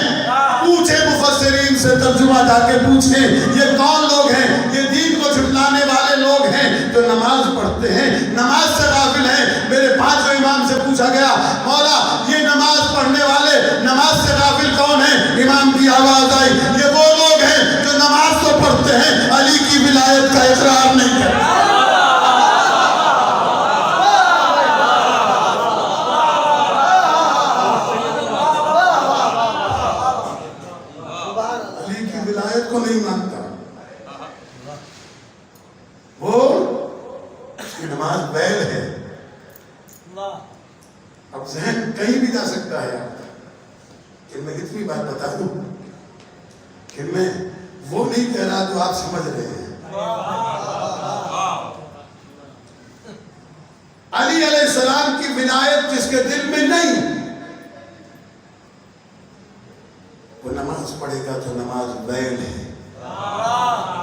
پوچھیں مفسرین سے، ترجمہ جا کے پوچھیں یہ کون لوگ ہیں؟ یہ دین کو جھٹلانے والے لوگ ہیں جو نماز پڑھتے ہیں، نماز سے غافل ہیں. میرے 5 امام سے کی آواز آئی یہ وہ لوگ ہیں جو نماز تو پڑھتے ہیں علی کی ولایت کا اقرار نہیں کرتے. علی کی ولایت کو نہیں مانتا. وہ اس کی نماز بیل ہے. اب ذہن کہیں بھی جا سکتا ہے کہ میں اتنی بات بتا دوں کہ میں وہ نہیں کہہ رہا جو آپ سمجھ رہے ہیں. علی علیہ السلام کی ولایت جس کے دل میں نہیں وہ نماز پڑھے گا تو نماز بیل ہے,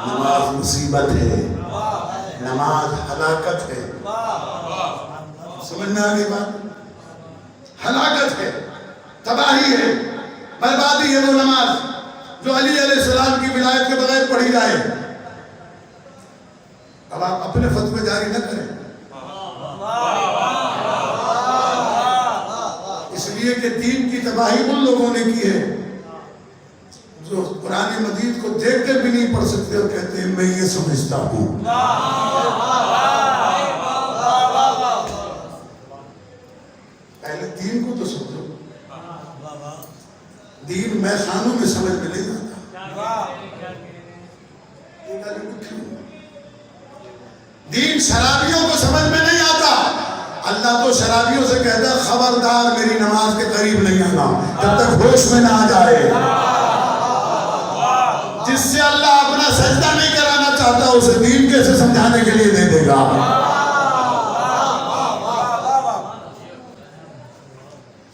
نماز مصیبت ہے, نماز ہلاکت ہے. سمجھنا آگے بات, ہلاکت ہے, تباہی ہے, بربادی ہے وہ نماز جو علی علیہ السلام کی ولایت کے بغیر پڑھی جائے. اب آپ اپنے فتوے جاری نہ کریں, اس لیے کہ دین کی تباہی ان لوگوں نے کی ہے جو قرآن مجید کو دیکھ کر بھی نہیں پڑھ سکتے اور کہتے ہیں میں یہ سمجھتا ہوں. پہلے دین کو تو سمجھو. دین میں خانوں میں سمجھ میں نہیں آتا. دین شرابیوں کو سمجھ میں نہیں آتا. اللہ تو شرابیوں سے کہتا ہے خبردار میری نماز کے قریب نہیں آنا جب تک ہوش میں نہ آ جائے. جس سے اللہ اپنا سجدہ نہیں کرانا چاہتا اسے دین کیسے سمجھانے کے لیے دے دے گا.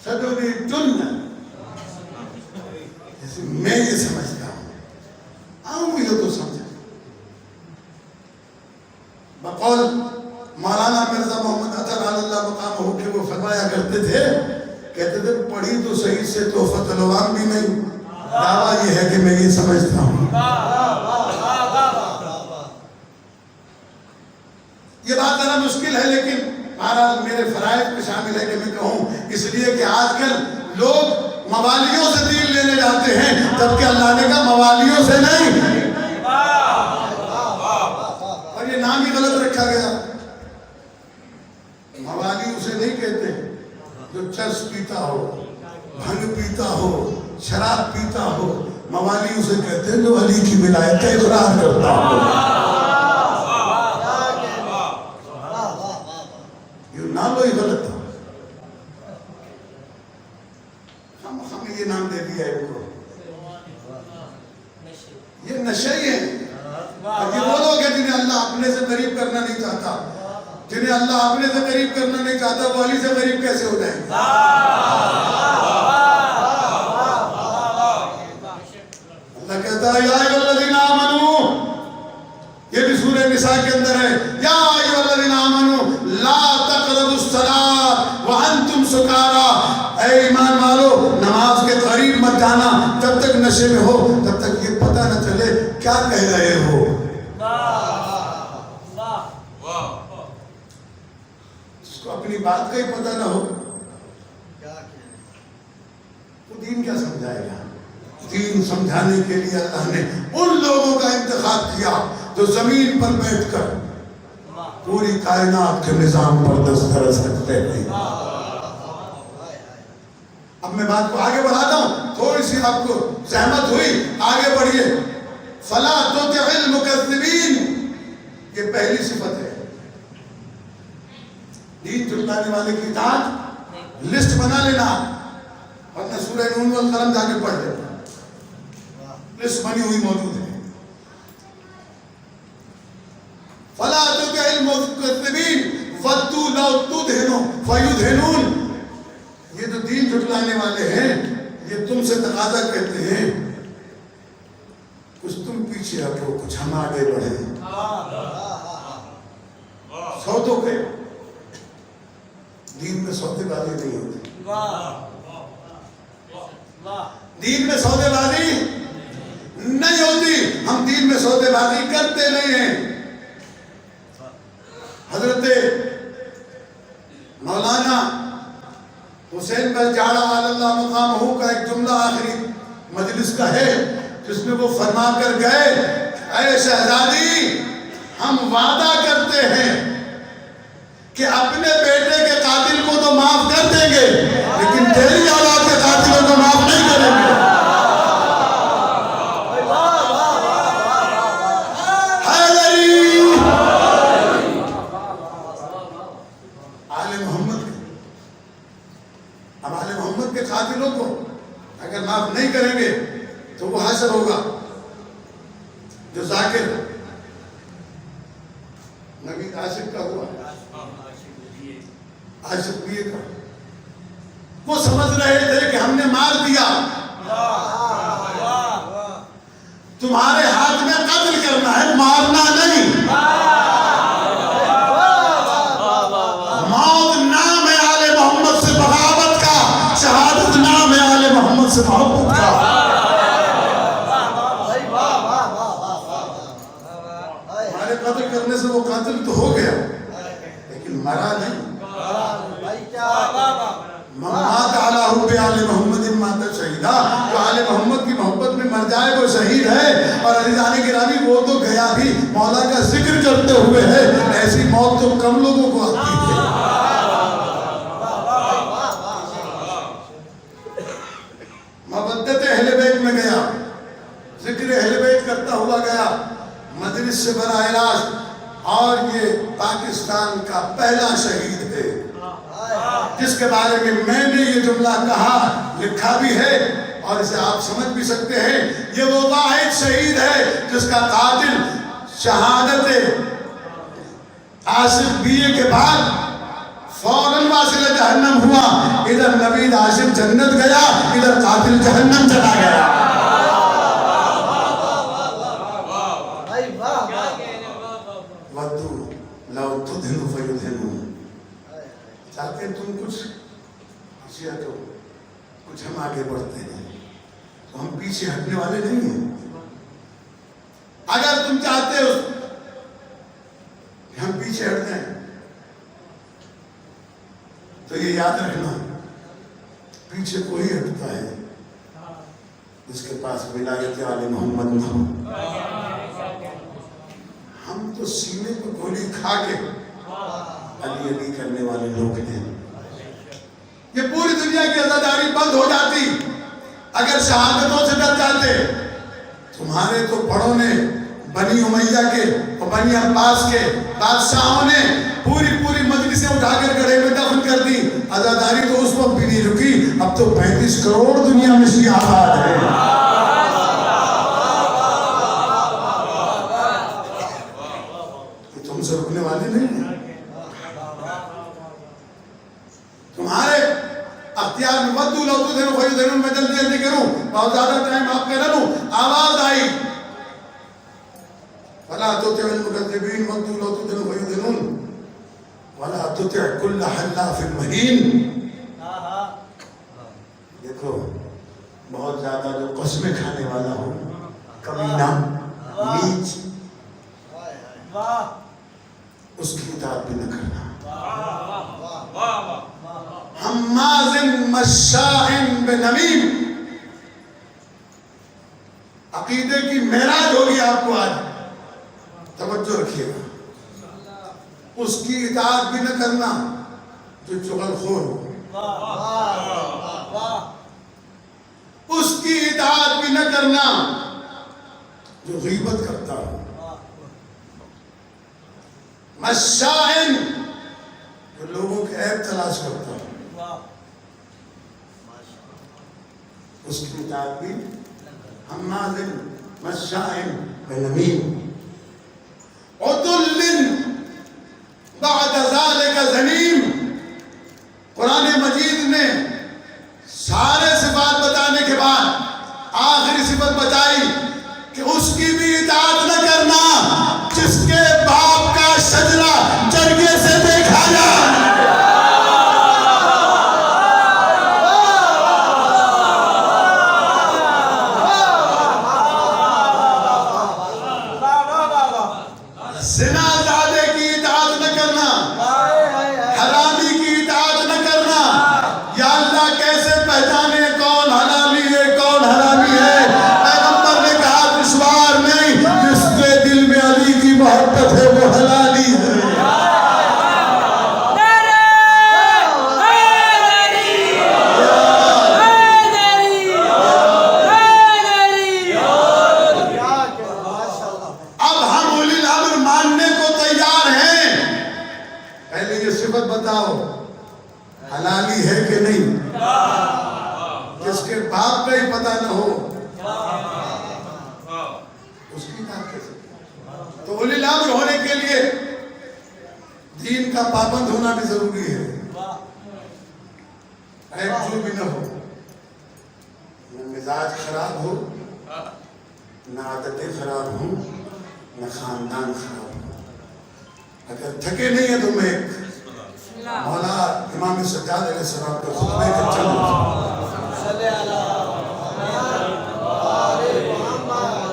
سجدے جن میں یہ سمجھتا ہوں یہ تو سمجھا. بقول مولانا مرزا محمد عطا اللہ مقام ہو کے وہ فرمایا کرتے تھے, کہتے تھے پڑھی تو صحیح سے تحفۃ العوام بھی نہیں, دعویٰ یہ ہے کہ میں یہ سمجھتا ہوں. یہ بات ذرا مشکل ہے لیکن بہرحال میرے فرائض میں شامل ہے کہ میں کہوں, اس لیے کہ آج کل لوگ موالیوں سے دین لینے جاتے ہیں جبکہ اللہ نے کہا موالیوں سے نہیں, اور یہ نام ہی غلط رکھا گیا. موالی اسے نہیں کہتے جو چرس پیتا ہو, بھنگ پیتا ہو, شراب پیتا ہو. موالی اسے کہتے ہیں جو علی کی ولایت کا اقرار کرتا ہو. یہ نام وہی غلط تھا, ہم یہ نام دے دیا ہے ان کو. یہ نشئی ہے. یہ وہ لوگ ہیں جنہیں اللہ اپنے سے قریب کرنا نہیں چاہتا. جنہیں اللہ اپنے سے قریب کرنا نہیں چاہتا وہ علی سے قریب کیسے ہو جائیں گے؟ اللہ کہتا ہے یا ایھا الذین آمنو, یہ بھی سورہ نساء کے اندر ہے, یا ایھا الذین آمنو لا تقربوا الصلاۃ وانتم سکارا, اے ایمان والو نماز کے قریب مت جانا جب تک نشے میں ہو, تب تک یہ پتہ نہ چلے کیا کہہ رہے ہو. جس کو اپنی بات کا ہی پتہ نہ ہو وہ دین کیا سمجھائے گا. دین سمجھانے کے لیے اللہ نے ان لوگوں کا انتخاب کیا جو زمین پر بیٹھ کر پوری کائنات کے نظام پر دسترس رکھتے ہیں. اب میں بات کو آگے بڑھاتا ہوں, تھوڑی سی آپ کو زحمت ہوئی, آگے بڑھیے. فلا تطع المکذبین, یہ پہلی صفت ہے. دین جھٹلانے والے کی اطاعت لسٹ بنا لینا, ورنہ سورہ نون والقلم جا کے پڑھ لینا, لسٹ بنی ہوئی موجود ہے. فلا تطع المکذبین ودوا لو تدہنوا فیدہنون. یہ جو دین جھٹلانے والے ہیں یہ تم سے تقاضا کرتے ہیں کچھ تم پیچھے ہٹو کچھ ہم آگے بڑھیں. سودوں کے دین میں سودے بازی نہیں ہوتی. دین میں سودے بازی نہیں ہوتی. ہم دین میں سودے بازی کرتے نہیں ہیں. حضرت مولانا حسین بل جاڑا اللہ مقامہ کا ایک جملہ آخری مجلس کا ہے جس میں وہ فرما کر گئے اے شہزادی ہم وعدہ کرتے ہیں کہ اپنے بیٹے کے قاتل کو تو معاف کر دیں گے لیکن تیری اولاد کے قاتلوں کو معاف نہیں کریں گے. قاتلوں کو اگر معاف نہیں کریں گے تو وہ حشر ہوگا جو ذاکر نبی عاشق کا ہوا عاشق بیے کا وہ سمجھ رہے تھے کہ ہم نے مار دیا تمہارے ہاتھ میں قتل کرنا ہے مارنا نہیں موت نام ہے آل محمد سے بغاوت کا شہادت نام ہے آل محمد سے محبت کا ہمارے قتل کرنے سے وہ قاتل تو ہو گیا لیکن مرا نہیں مات علی حب آل محمد مات شہیدہ جو آل محمد کی محبت میں مر جائے وہ شہید ہے اور عزیزان گرامی وہ تو گیا بھی مولا کا ذکر کرتے ہوئے ہے ایسی موت تو کم لوگوں کو آتی ہے مودت اہل بیت میں گیا ذکر اہل بیت کرتا ہوا گیا مجلس سے براہ راست اور یہ پاکستان کا پہلا شہید ہے جس کے بارے میں نے یہ جملہ کہا لکھا بھی ہے اور اسے آپ سمجھ بھی سکتے ہیں یہ وہ واحد شہید ہے جس کا قاتل شہادت عاشق بیے کے بعد فوراً واصل جہنم ہوا ادھر نبی عاشق جنت گیا ادھر قاتل جہنم چلا گیا وَدُّوا لَوْ تُدْهِنُوا فَيُدْهِنُونَ چاہتے ہیں تم کچھ پیچھے ہٹو کچھ ہم آگے بڑھتے ہیں تو ہم پیچھے ہٹنے والے نہیں ہیں اگر تم چاہتے ہو کہ ہم پیچھے ہٹ جائیں تو یہ یاد رکھنا پیچھے کوئی ہٹتا ہے جس کے پاس ولایت آل محمد نہ ہو ہم تو سینے پر گولی کھا کے علی علی کرنے والے لوگ ہیں یہ پوری دنیا کی عزاداری بند ہو جاتی اگر شہادتوں سے ڈر جاتے تمہارے تو بڑوں نے بنی امیہ کے اور بنی عباس کے بادشاہوں نے پوری مجلسیں اٹھا کر گڑھے میں دفن کر دی عزاداری تو اس وقت بھی نہیں رکی اب تو 35 کروڑ دنیا میں شیعہ آباد ہے تم سے رکنے والے نہیں ہیں تمہارے اختیار میں ودو لو تو دینو خیو دینو میں جلدی کروں بہت زیادہ ٹائم آپ کا نہ لوں آواز آئی فلا تطع المکذبین ودو لو تو دینو خیو دینو ولا تطع کل حلاف مہین دیکھو بہت زیادہ جو قسمیں کھانے والا ہو کمینہ نیچ اس کی اطاعت بھی نہ کرنا حماز مشاء بنمیم عقیدے کی معراج ہوگی آپ کو آج توجہ رکھیے گا اس کی اطاعت بھی نہ کرنا جو چغل خور ہو اس کی اطاعت بھی نہ کرنا جو غیبت کرتا ہو مشاء جو لوگوں کے عیب تلاش کرتا ہو اس کی اطاعت بھی حماز مشاء بنمیم عتل بعد ذلك زنیم قرآن مجید نے سارے صفات بتانے کے بعد آخری صفت بتائی کہ اس کی بھی اطاعت نہ کرنا جس کے باپ کا شجرہ جرگے سے دیکھا جائے یہ صفت بتاؤ حلالی ہے کہ نہیں؟ جس کے باپ کا ہی پتہ نہ ہو اس کی بات کیسے؟ تو اولی الامر ہونے کے لیے دین کا پابند ہونا بھی ضروری ہے، عیب جو بھی نہ ہو، نہ مزاج خراب ہو، نہ عادتیں خراب ہوں، نہ خاندان خراب ہو۔ اگر تھکے نہیں ہیں تو میں مولا امام سجاد علیہ السلام کے خطبے کے چلوں،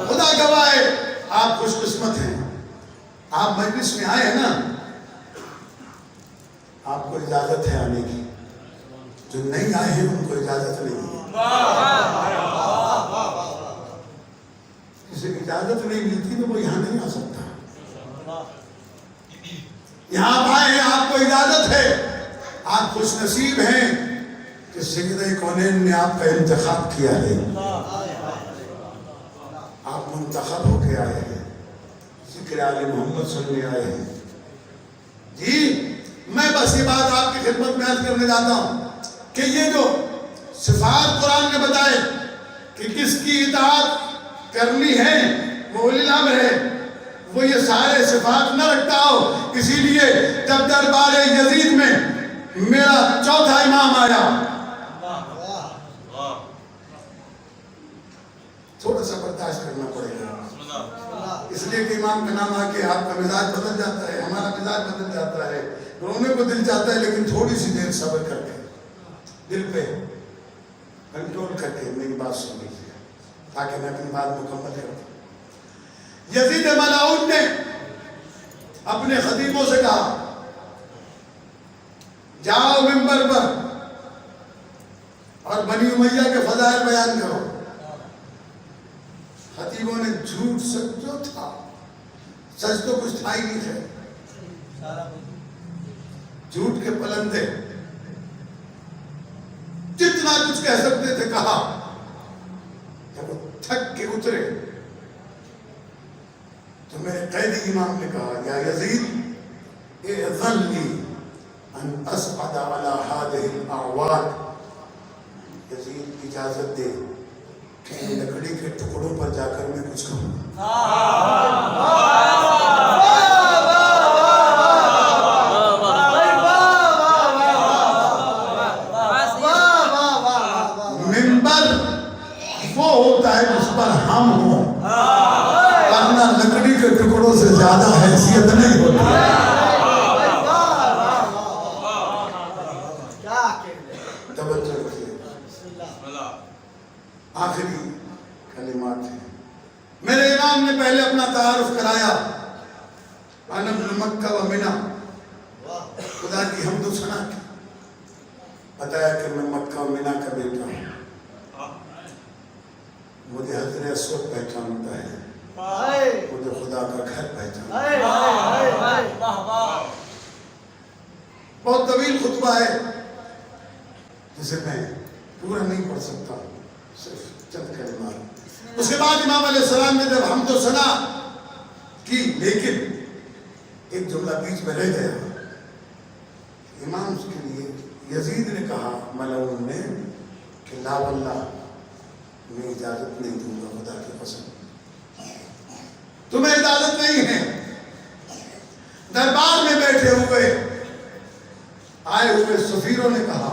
خدا گواہ ہے آپ خوش قسمت ہیں، آپ مجلس میں آئے ہیں نا، آپ کو اجازت ہے آنے کی، جو نہیں آئے ہیں ان کو اجازت نہیں ہے۔ کسی کی اجازت نہیں ملتی تو وہ یہاں نہیں آ سکتا۔ یہاں آپ آئے ہیں، آپ کو اجازت ہے، آپ خوش نصیب ہیں کہ سیدہ کونین نے آپ کا انتخاب کیا ہے، آپ منتخب ہو کے آئے ہیں، ذکر آل محمد سننے آئے ہیں۔ جی میں بس یہ بات آپ کی خدمت میں عرض کرنے جاتا ہوں کہ یہ جو صفات قرآن نے بتائے کہ کس کی اطاعت کرنی ہے وہ اولی الامر ہے، وہ یہ سارے صفات نہ رکھتا ہو۔ اسی لیے جب دربار یزید میں میرا چوتھا امام آیا، تھوڑا سا برداشت کرنا پڑے گا، اس لیے کہ امام کا نام آ کے آپ کا مزاج بدل جاتا ہے، ہمارا مزاج بدل جاتا ہے، رونے کو دل چاہتا ہے، لیکن تھوڑی سی دیر صبر کر کے دل پہ کنٹرول کر کے میری بات سن لیجیے تاکہ میں اپنی بات مکمل کر دوں۔ یزید ملعون نے اپنے خطیبوں سے کہا جاؤ منبر پر اور بنی امیہ کے فضائل بیان کرو۔ خطیبوں نے جھوٹ سچ جو تھا، سچ تو کچھ تھا ہی نہیں تھے، جھوٹ کے پلندے جتنا کچھ کہہ سکتے تھے کہا۔ جب وہ تھک کے اترے تو میرے قیدی امام نے کہا یا یزید اذن لی ان اصعد علی هذه الاعواد، یزید اجازت دے کہ ان لکڑی کے ٹکڑوں پر جا کر میں کچھ کہوں۔ منبر وہ ہوتا ہے جس پر ہم ہوں، ورنہ لکڑی کے ٹکڑوں سے زیادہ حیثیت نہیں ہوتی۔ توجہ رکھیے، آخری کلمات ہیں۔ میرے امام نے پہلے اپنا تعارف کرایا، انا ابن مکہ و منہ، خدا کی حمد و ثنا کی، بتایا کہ میں مکہ و منہ کا بیٹا ہوں، مجھے حضر اسود پہچانتا ہے، مجھے خدا کا گھر پہچانتا ہے۔ بہت طویل خطبہ ہے جسے میں پورا نہیں پڑھ سکتا، صرف چند کلمات۔ اس کے بعد امام علیہ السلام نے جب حمد و ثنا کی، لیکن ایک جملہ بیچ میں رہ گیا۔ امام اس کے لیے یزید نے کہا ملعون نے کہ لا واللہ میں اجازت نہیں دوں گا، خدا کی قسم تمہیں اجازت نہیں ہے۔ دربار میں بیٹھے ہوئے آئے ہوئے سفیروں نے کہا،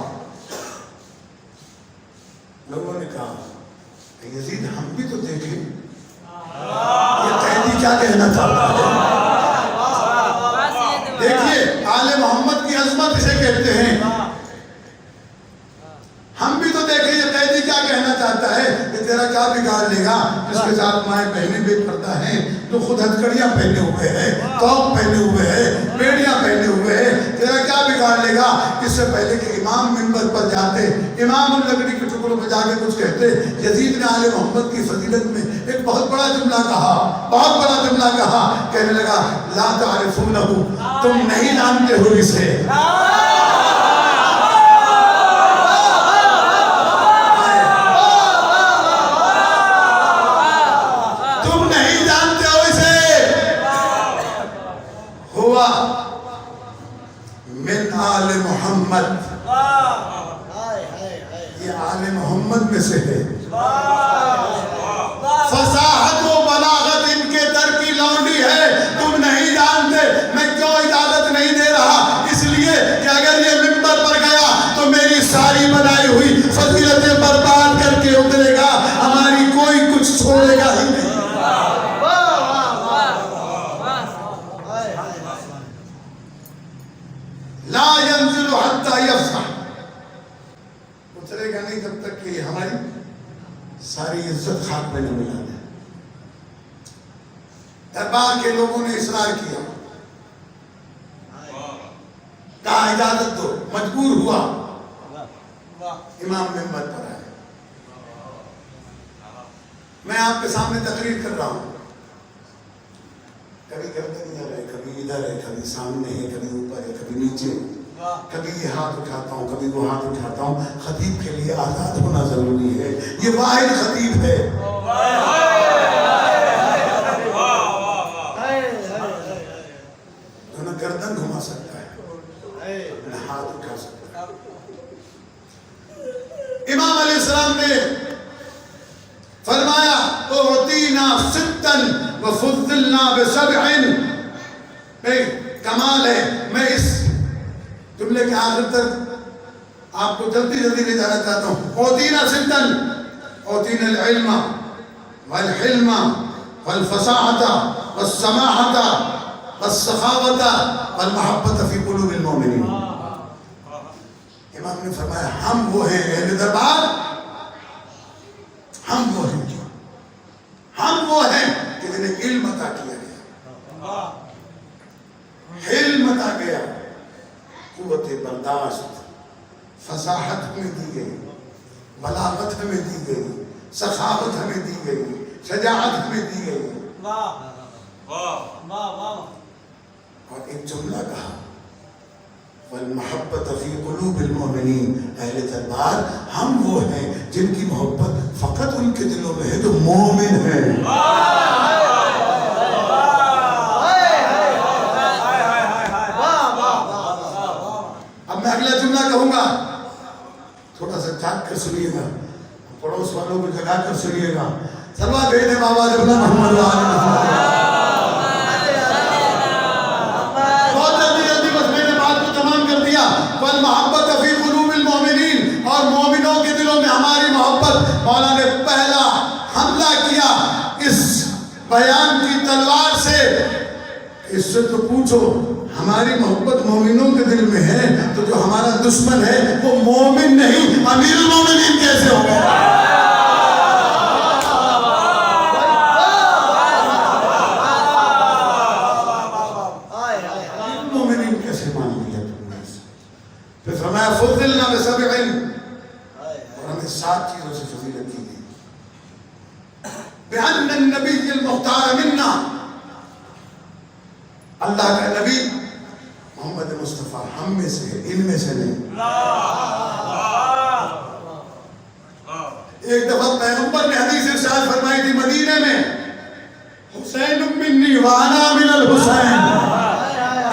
لوگوں نے کہا کہ یزید ہم بھی تو دیکھیں یہ قیدی کیا کہنا چاہتا ہے۔ دیکھیے آل محمد کی عظمت اسے کہتے ہیں، ہم بھی تو دیکھیں یہ قیدی کیا کہنا چاہتا ہے کہ تیرا کیا بگاڑ لے گا، جس کے ساتھ مائیں بہنیں بے پردہ ہیں، جو خود ہتھکڑیاں پہنے ہوئے ہیں، توق پہنے ہوئے ہیں، بیڑیاں پہنے ہوئے ہیں، تیرا کیا بگاڑ لے گا۔ اس سے پہلے کہ امام منبر پر جاتے، امام ان لکڑی کے ٹکڑوں پر جا کے کچھ کہتے، یزید نے آل محمد کی فضیلت میں ایک بہت بڑا جملہ کہا، بہت بڑا جملہ کہا، کہنے لگا لا تعرفونہ، تم نہیں جانتے ہو اسے، من من آل محمد، یہ آل محمد میں سے ہے۔ فصاحت و بلاغت ان کے در کی لونڈی ہے، تم نہیں جانتے۔ میں کیوں اجازت نہیں دے رہا؟ اس لیے کہ اگر یہ ممبر پر گیا تو میری ساری بنائی ہوئی فضیلتیں برباد کر کے اترے گا، ہماری کوئی کچھ چھوڑے گا ہی نہیں۔ لا ينزل حتى يفصح، اترے گا نہیں تب تک کہ ہماری ساری عزت خاک میں نہ ملا دے۔ دربار کے لوگوں نے اصرار کیا، کہا اجازت دو، مجبور ہوا، امام منبر پر آئے۔ میں آپ کے سامنے تقریر کر رہا ہوں، کبھی گردن ادھر ہے، کبھی ادھر ہے، کبھی سامنے ہے، کبھی اوپر ہے، کبھی نیچے، کبھی یہ ہاتھ اٹھاتا ہوں، کبھی وہ ہاتھ اٹھاتا ہوں۔ خطیب کے لیے آزاد ہونا ضروری ہے، یہ واحد خطیب ہے۔ جو نہ گردن گھما سکتا ہے، نہ ہاتھ اٹھا سکتا ہے۔ امام علیہ السلام نے فرمایا اعطینا ستا وفضلنا بسبع، کمال ہے۔ میں اس جملے کے آخر تک آپ کو جلدی جلدی لے جانا چاہتا ہوں۔ اعطینا ستا، اعطینا العلم والحلم والفصاحة والسماحة والسخاوة والمحبة في قلوب المؤمنين۔ امام نے فرمایا ہم وہ ہیں اہل دربار، ہم وہ ہیں کہ جنہیں علم عطا کیا گیا، علم عطا گیا، قوت برداشت، فصاحت ہمیں دی گئی، بلاغت ہمیں دی گئی، سخاوت ہمیں دی گئی، شجاعت ہمیں دی گئی۔ اور ایک جملہ کہا والمحبت فی قلوب المؤمنین، اہل دربار ہم وہ ہیں جن کی محبت فقط ان کے دلوں میں ہے جو مومن ہیں۔ اب میں اگلا جملہ کہوں گا، تھوڑا سا جاگ کر سنیے گا، پڑوس والوں کو جگا کر سنیے گا۔ سلوات بھیجیں بابا جب محمد والمحبت فی قلوب المؤمنین، اور مومنوں کے دلوں میں ہماری محبت۔ مولا نے پہلا حملہ کیا اس بیان کی تلوار سے، اس سے تو پوچھو ہماری محبت مومنوں کے دل میں ہے تو جو ہمارا دشمن ہے وہ مومن نہیں امیر المومنین کیسے ہوگا؟ مومنین کیسے مان لیا تم نے؟ پھر فرمایا فضلنا بسبع، اور ہمیں 7 چیزوں سے فضیلت کی گئی۔ بأن النبی المختار منا، اللہ کا نبی محمد مصطفیٰ ہم میں سے ہے، ان میں سے نہیں۔ ایک دفعہ پیغمبر نے حدیث ارشاد فرمائی تھی مدینے میں، حسین منی وانا من الحسین،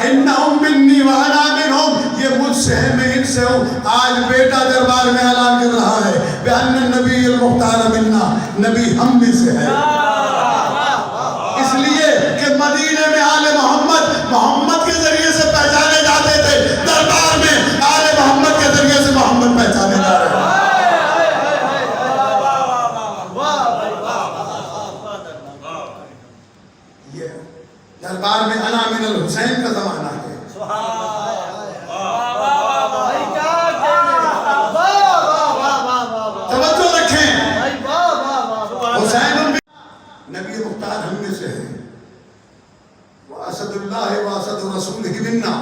انہم منی وانا منہم، یہ مجھ سے ہے میں ان سے ہوں۔ آج بیٹا دربار میں اعلان کر رہا ہے بأن النبی المختار منا، نبی ہم میں سے ہے، اس لیے کہ مدینے میں آل محمد محمد کے ذریعے سے پہچانے جاتے تھے، دربار میں آل محمد کے ذریعے سے محمد پہچانے جا رہے ہیں۔ یہ دربار میں انا من الحسین کا زمانہ ہے۔ توجہ رکھیں، حسین نبی مختار ہم میں سے ہے، واسد اللہ واسد رسول ہی منا،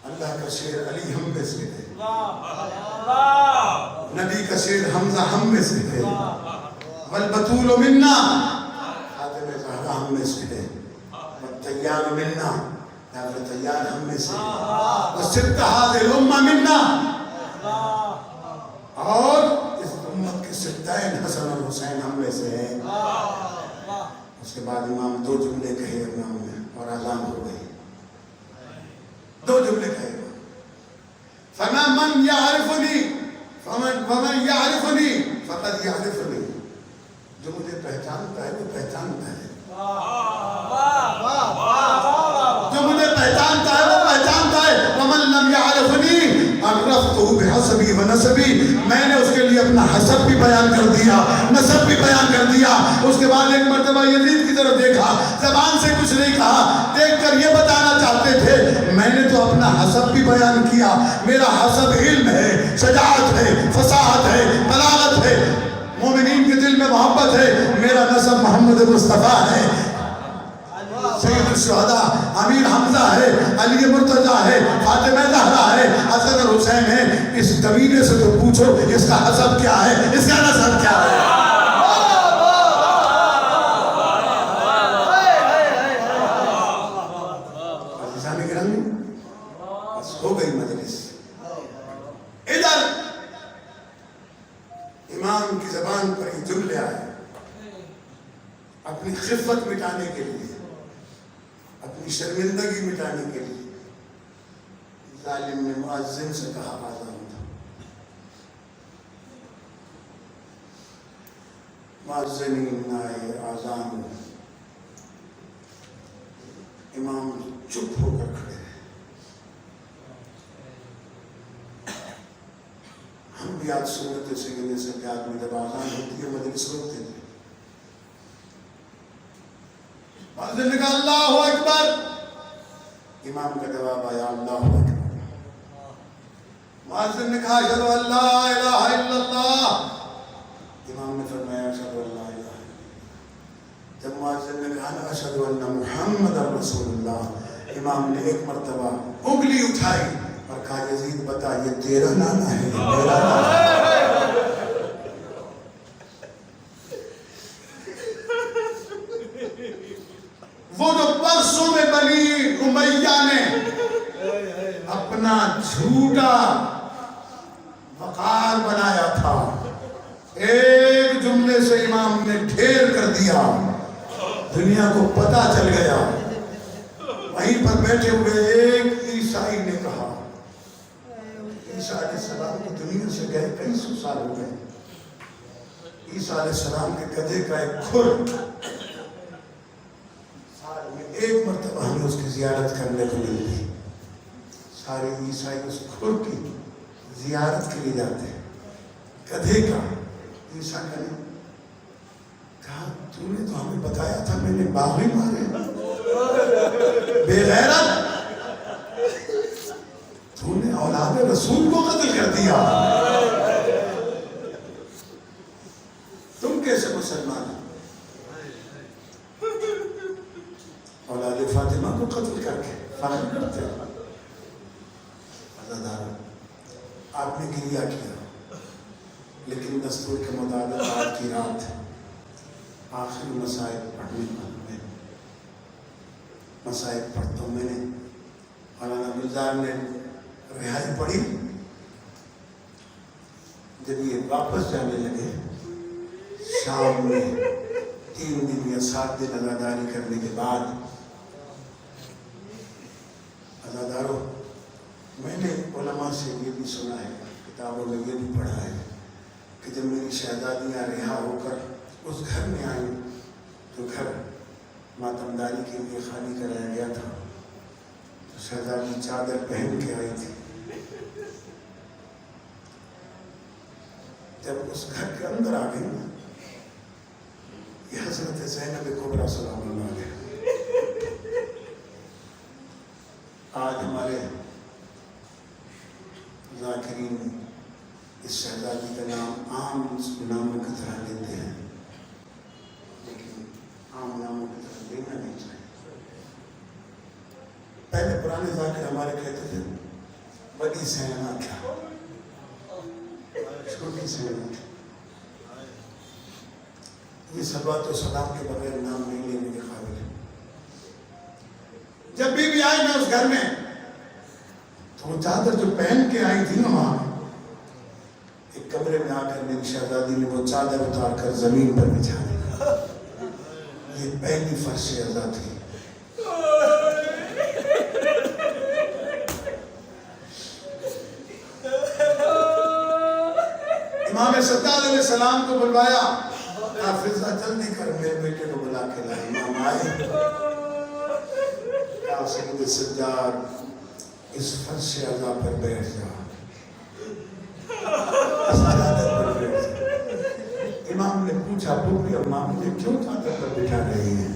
اللہ کا شیر علی ہم میں سے ہے، نبی کا شیر حمزہ ہم میں سے ہے، والبطول منا، خاتم زہرا ہم میں سے ہے، والتیار منا، حضرت تیار ہم میں سے ہے، والست هذه الامہ منا، اور اس امت کے ستین حسن اور حسین ہم میں سے ہیں۔ اس کے بعد امام 2 جملے کہے امام نے اور اذان ہو گئی۔ دو جملے کہے گا. فمن یعرفنی فمن یعرفنی فقد یعرفنی. جو مجھے پہچانتا ہے وہ پہچانتا ہے. جو مجھے پہچانتا ہے وہ پہچانتا ہے. ومن لم یعرفنی عرفتہ بحسبی ونسبی. میں نے اس کے لیے اپنا حسب بھی بیان کر دیا, نسب بھی بیان کر دیا. اس کے بعد ایک مرتبہ یزید کی طرف دیکھا, زبان سے کچھ نہیں کہا, دیکھ کر یہ بتانا چاہتے تھے میں نے تو اپنا حسب بھی بیان کیا. میرا حسب علم ہے, شجاعت ہے, فصاحت ہے, بلاغت ہے, مومنین کے دل میں محبت ہے. میرا نسب محمد مصطفیٰ ہے, سید الشہداء امیر حمزہ ہے, علی مرتضیٰ ہے, فاطمہ زہرا ہے, حسن اور حسین ہے. اس قبیلے سے تو پوچھو اس کا حسب کیا ہے, اس کا نسب کیا ہے. عزیزان گرامی, بس ہو گئی مجلس. ادھر امام کی زبان پر یہ جملے آئے اپنی خفت مٹانے کے لیے, اپنی شرمندگی مٹانے کے لیے. ظالم نے مؤذن سے کہا آزان تھا. مؤذنین آئے, آزان. امام چپ ہو کر کھڑے ہیں. ہم بھی آج سنتے سیکھنے سے کہ آدمی جب آزان ہوتی ہے مجلس روکتے تھے. مؤذن نے کہا اللہ اکبر. امام کا جواب آیا اللہ اکبر. مؤذن نے کہا اشہد ان لا الہ الا اللہ. امام نے فرمایا اشہد ان لا الہ الا اللہ. جب مؤذن نے کہا اشہد ان محمد رسول اللہ, امام نے ایک مرتبہ انگلی اٹھائی اور کہا یزید بتا یہ تیرا نانا ہے میرا نانا ہے. وہ جو پرسوں میں بنی امیہ نے اپنا جھوٹا وقار بنایا تھا, ایک جملے سے امام نے ڈھیر کر دیا. دنیا کو پتا چل گیا. وہیں پر بیٹھے ہوئے ایک عیسائی نے کہا, عیسیٰ علیہ السلام کی دنیا سے گئے کئی سو سال ہو گئے. عیسیٰ علیہ السلام کے گدھے کا ایک کھر ایک مرتبہ ہمیں اس کی زیارت کرنے کو ملتی. سارے عیسائی اس کھر کی زیارت کے لیے جاتے ہیں. گدھے کا عیسیٰ نے کہا تو نے تو ہمیں بتایا تھا میں نے باغی مارے, بے غیرت, تو نے اولاد رسول کو قتل کر دیا. تم کیسے مسلمان ہو؟ اولاد فاطمہ کو قتل کر کے فخر کرتے ہیں. عزادار, آپ نے گریہ کیا لیکن دستور کے مطابق آج کی رات آخری مسائب پڑھنے کا میں مسائب پڑھتا ہوں. میں نے مولانا گلزار نے رہائی پڑھی. جب یہ واپس جانے لگے شام میں 3 دن یا 7 دن عزاداری کرنے کے بعد, عزاداروں میں نے علماء سے یہ بھی سنا ہے, کتابوں میں یہ بھی پڑھا ہے کہ جب میری شہزادیاں رہا ہو کر اس گھر میں آئیں تو گھر ماتمداری کے لیے خالی کرایا گیا تھا. تو شہزادی چادر پہن کے آئی تھی. جب اس گھر کے اندر آ گئی نا, یہ حضرت زینب کبریٰ سلام اللہ علیہ. آج ہمارے ذاکرین اس شہزادی کا نام عام ناموں کی طرح لیتے ہیں, لیکن عام ناموں کی طرح لینا نہیں چاہیے. پہلے پرانے ذاکر ہمارے کہتے تھے بڑی سینا کیا, چھوٹی سینا کیا. یہ صلوات و سلام کے بغیر نام نہیں لینے کے قابل ہے. جب بھی آئی میں اس گھر میں تو وہ چادر جو پہن کے آئی تھی نا, وہاں ایک کمرے میں آ کر میری شہزادی نے وہ چادر اتار کر زمین پر بچھا دی. یہ پہلی فرش عزا تھی. امام سجاد علیہ السلام کو بلوایا، فضا جلدی کر میرے بیٹے کو بلا کے لائے۔ امام آئے، کہا سید سجاد اس فرش عزا پر بیٹھ جا، اس چادر پر بیٹھ جا۔ امام نے پوچھا پوری اماں مجھے کیوں چادر پر بٹھا رہی ہیں؟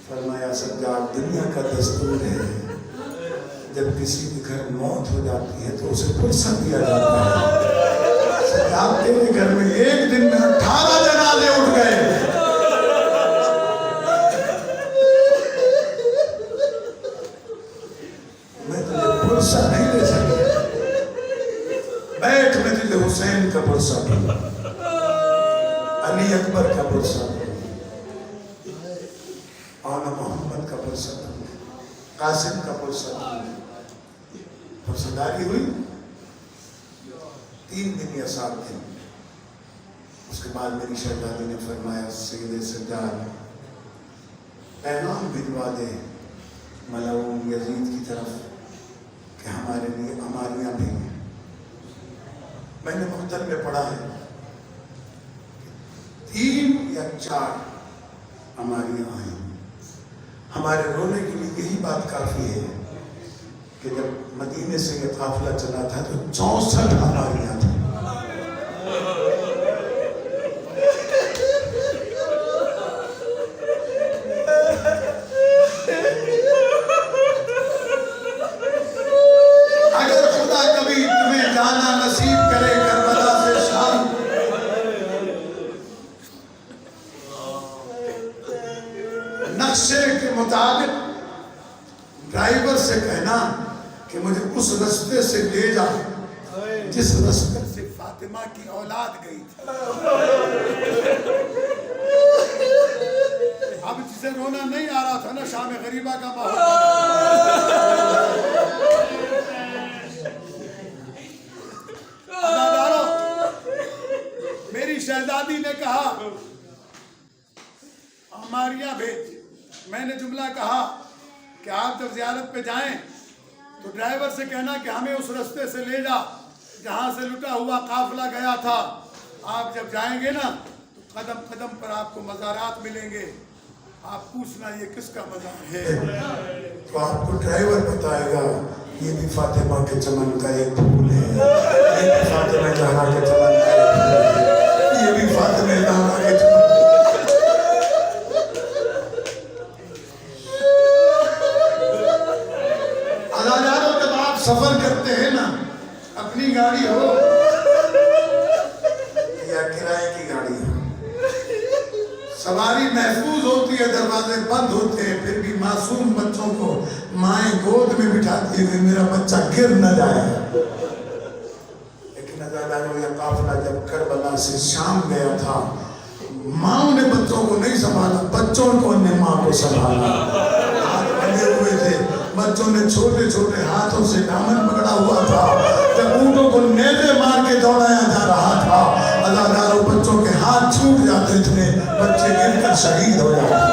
فرمایا سجاد دنیا کا دستور ہے جب کسی کے گھر موت ہو جاتی ہے تو اسے فرصت دیا جاتا ہے۔ سجاد تیرے گھر میں ایک دن میں 18 جنازے اٹھ گئے۔ میں تجھے فرصت نہیں دے سکتا، بیٹھ میں تجھے حسین کا فرصت دوں، علی اکبر کا فرصت دوں، آنا محمد کا فرصت دوں، قاسم کا فرصت دوں۔ فرصتداری ہوئی 3 دن یا 7 دن۔ اس کے بعد میری شہزادی نے فرمایا سید سجاد پیغام بھجوا دے ملعون یزید کی طرف کہ ہمارے لیے عماریاں بھی ہیں۔ میں نے مختر میں پڑھا ہے 3 یا 4 عماریاں ہیں۔ ہمارے رونے کے لیے یہی بات کافی ہے کہ جب مدینے سے یہ قافلہ چلا تھا تو 64 عماریاں تھیں۔ اگر خدا کبھی تمہیں جانا نصیب کرے کربلا سے شام، نقشے کے مطابق ڈرائیور سے کہنا کہ مجھے اس رستے سے لے جا جس رستے سے فاطمہ کی اولاد گئی تھی۔ اب جسے رونا نہیں آ رہا تھا نا، شام غریبہ کا ماحول، میری شہزادی نے کہا عماریاں بھیج۔ میں نے جملہ کہا کہ آپ جب زیارت پہ جائیں تو ڈرائیور سے کہنا کہ ہمیں اس رستے سے لے جا جہاں سے لٹا ہوا قافلہ گیا تھا۔ آپ جب جائیں گے نا تو قدم قدم پر آپ کو مزارات ملیں گے، آپ پوچھنا یہ کس کا مزار ہے،
تو آپ کو ڈرائیور بتائے گا یہ بھی فاطمہ کے چمن کا ایک پھول ہے، یہ بھی فاطمہ زہرا کے چمن کا ایک پھول ہے، یہ بھی فاطمہ زہرا کے چمن۔
سفر کرتے ہیں نا، اپنی گاڑی ہو
یا کرائے کی گاڑی ہو،
سواری محفوظ ہوتی ہے، دروازے بند ہوتے ہیں، پھر بھی معصوم بچوں کو مائیں گود میں بٹھاتی ہے کہ میرا بچہ گر نہ جائے۔
لیکن ازاداروں یہ قافلہ جب کربلا سے شام گیا تھا،
ماں نے بچوں کو نہیں سنبھالا، بچوں کو نے ماں کو سنبھالا۔ ہاتھ بندھے ہوئے تھے، بچوں نے چھوٹے چھوٹے ہاتھوں سے دامن پکڑا ہوا تھا، جب اونٹوں کو نیزے مار کے دوڑایا جا رہا تھا، ازاداروں بچوں کے ہاتھ چھوٹ جاتے تھے، بچے گر کر شہید ہو جاتے تھے۔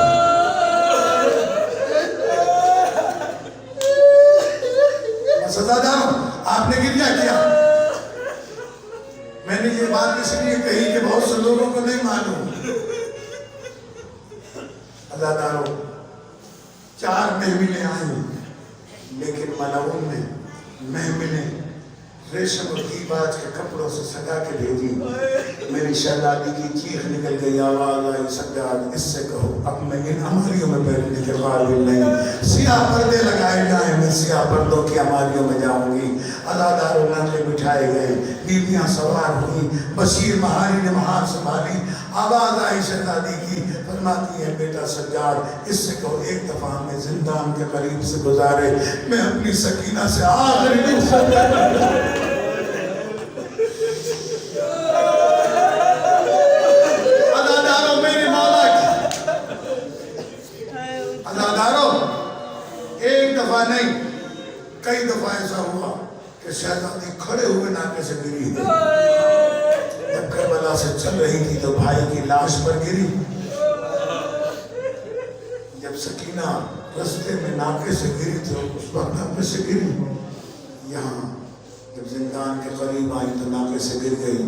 ازاداروں آپ نے گریہ کیا، میں نے یہ بات اس لیے کہی کہ بہت سے لوگوں کو نہیں معلوم۔
ازاداروں
4 محملیں آئیں،
لیکن ملعون نے
محملیں
ریشم اور دیباج کے کپڑوں سے سجا کے بھیجی۔ میری شہزادی کی چیخ نکل گئی، آواز آئی سجاد اس سے کہو اب میں ان عماریوں میں بیٹھنے کے قابل نہیں،
سیاہ پردے لگائے جائیں،
میں سیاہ پردوں کی عماریوں میں جاؤں گی۔ ازاداروں نانے بٹھائے گئے، بیویاں سوار ہوئی، بشیر مہاری نے مہار سنبھالی، آواز آئی شہزادی کی، فرماتی ہے بیٹا سجاد اس سے کہو ایک دفعہ ہمیں زندان کے قریب سے گزارے، میں اپنی سکینہ سے آخری دن سے نہیں، کئی دفعہ ایسا ہوا کہ شہزادی کھڑے ہوئے ناکے سے گری، جب کربلا سے چل رہی تھی تو بھائی کی لاش پر گری، جب سکینہ رستے میں ناکے سے گری تو اس وقت ناکے سے گری، یہاں جب زندان کے قریب آئی تو ناکے سے گر گئی،